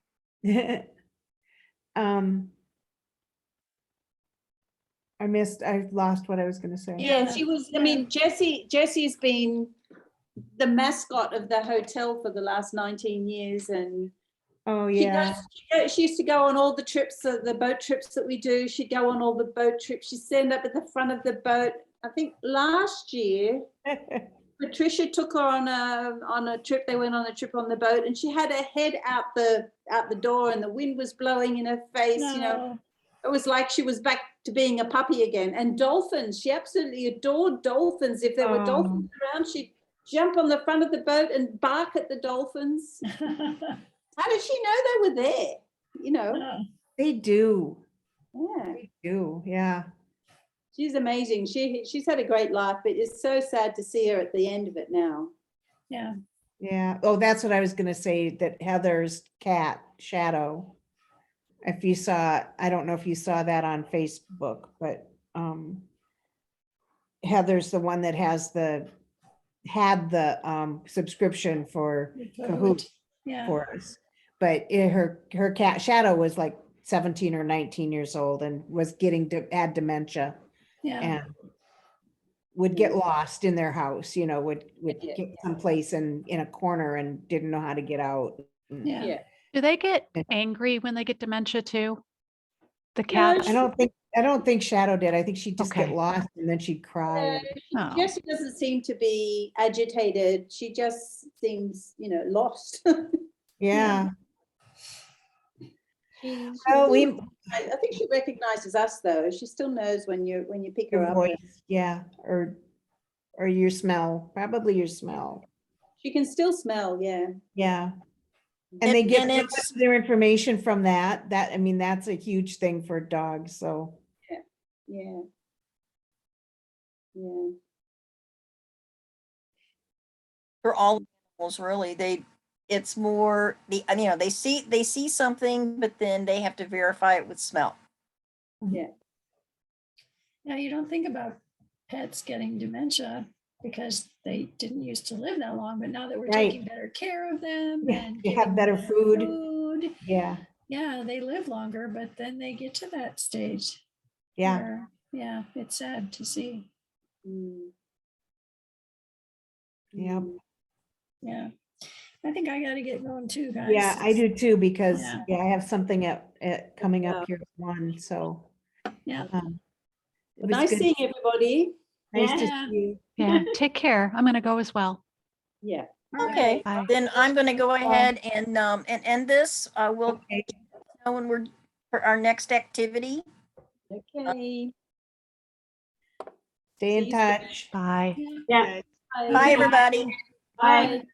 I lost what I was gonna say. Yeah, she was. I mean, Jessie's been the mascot of the hotel for the last 19 years, and Oh, yeah. she used to go on all the trips, the boat trips that we do. She'd go on all the boat trips. She'd stand up at the front of the boat. I think last year, Patricia took her on a trip. They went on a trip on the boat, and she had her head out the door, and the wind was blowing in her face. You know, it was like she was back to being a puppy again. And dolphins, she absolutely adored dolphins. If there were dolphins around, she'd jump on the front of the boat and bark at the dolphins. How did she know they were there? You know, They do. yeah, They do. Yeah. she's amazing. She's had a great life, but it's so sad to see her at the end of it now. Yeah. Yeah. Oh, that's what I was gonna say, that Heather's cat, Shadow. If you saw, I don't know if you saw that on Facebook, but Heather's the one that had the subscription for Kahoot Yeah. for us. But her cat Shadow was like 17 or 19 years old and was had dementia. Yeah. And would get lost in their house, you know, would get someplace in a corner and didn't know how to get out. Yeah. Do they get angry when they get dementia too? The cat? I don't think Shadow did. I think she'd just get Okay. lost and then she'd cry. Oh. Jessie doesn't seem to be agitated. She just seems, you know, lost. Yeah. I think she recognizes us though. She still knows when you pick her Your up. voice, yeah, or your smell, probably your smell. She can still smell, yeah. Yeah. And they get And so it's- much of their information from that. I mean, that's a huge thing for dogs, so. Yeah. Yeah. For all animals, really, it's more the, you know, they see something, but then they have to verify it with smell. Yeah. Now, you don't think about pets getting dementia because they didn't used to live that long, but now that we're Right. taking better care of them Yeah, and you have giving better them food. Yeah, yeah, they live longer, but then they get to that stage. yeah. where, yeah, it's sad to see. Yeah. Yeah. I think I gotta get going too, guys. Yeah, I do too, because Yeah. I have something at coming up here at 1, so. Yeah. It was Nice good. seeing everybody. Nice to Yeah. see you. Yeah. Take care. I'm going to go as well. Yeah. Okay, Bye. then I'm going to go ahead and end this. I will Okay. know when we're for our next activity. Okay. Stay in See you soon. touch. Bye. Yeah. Bye, everybody. Bye.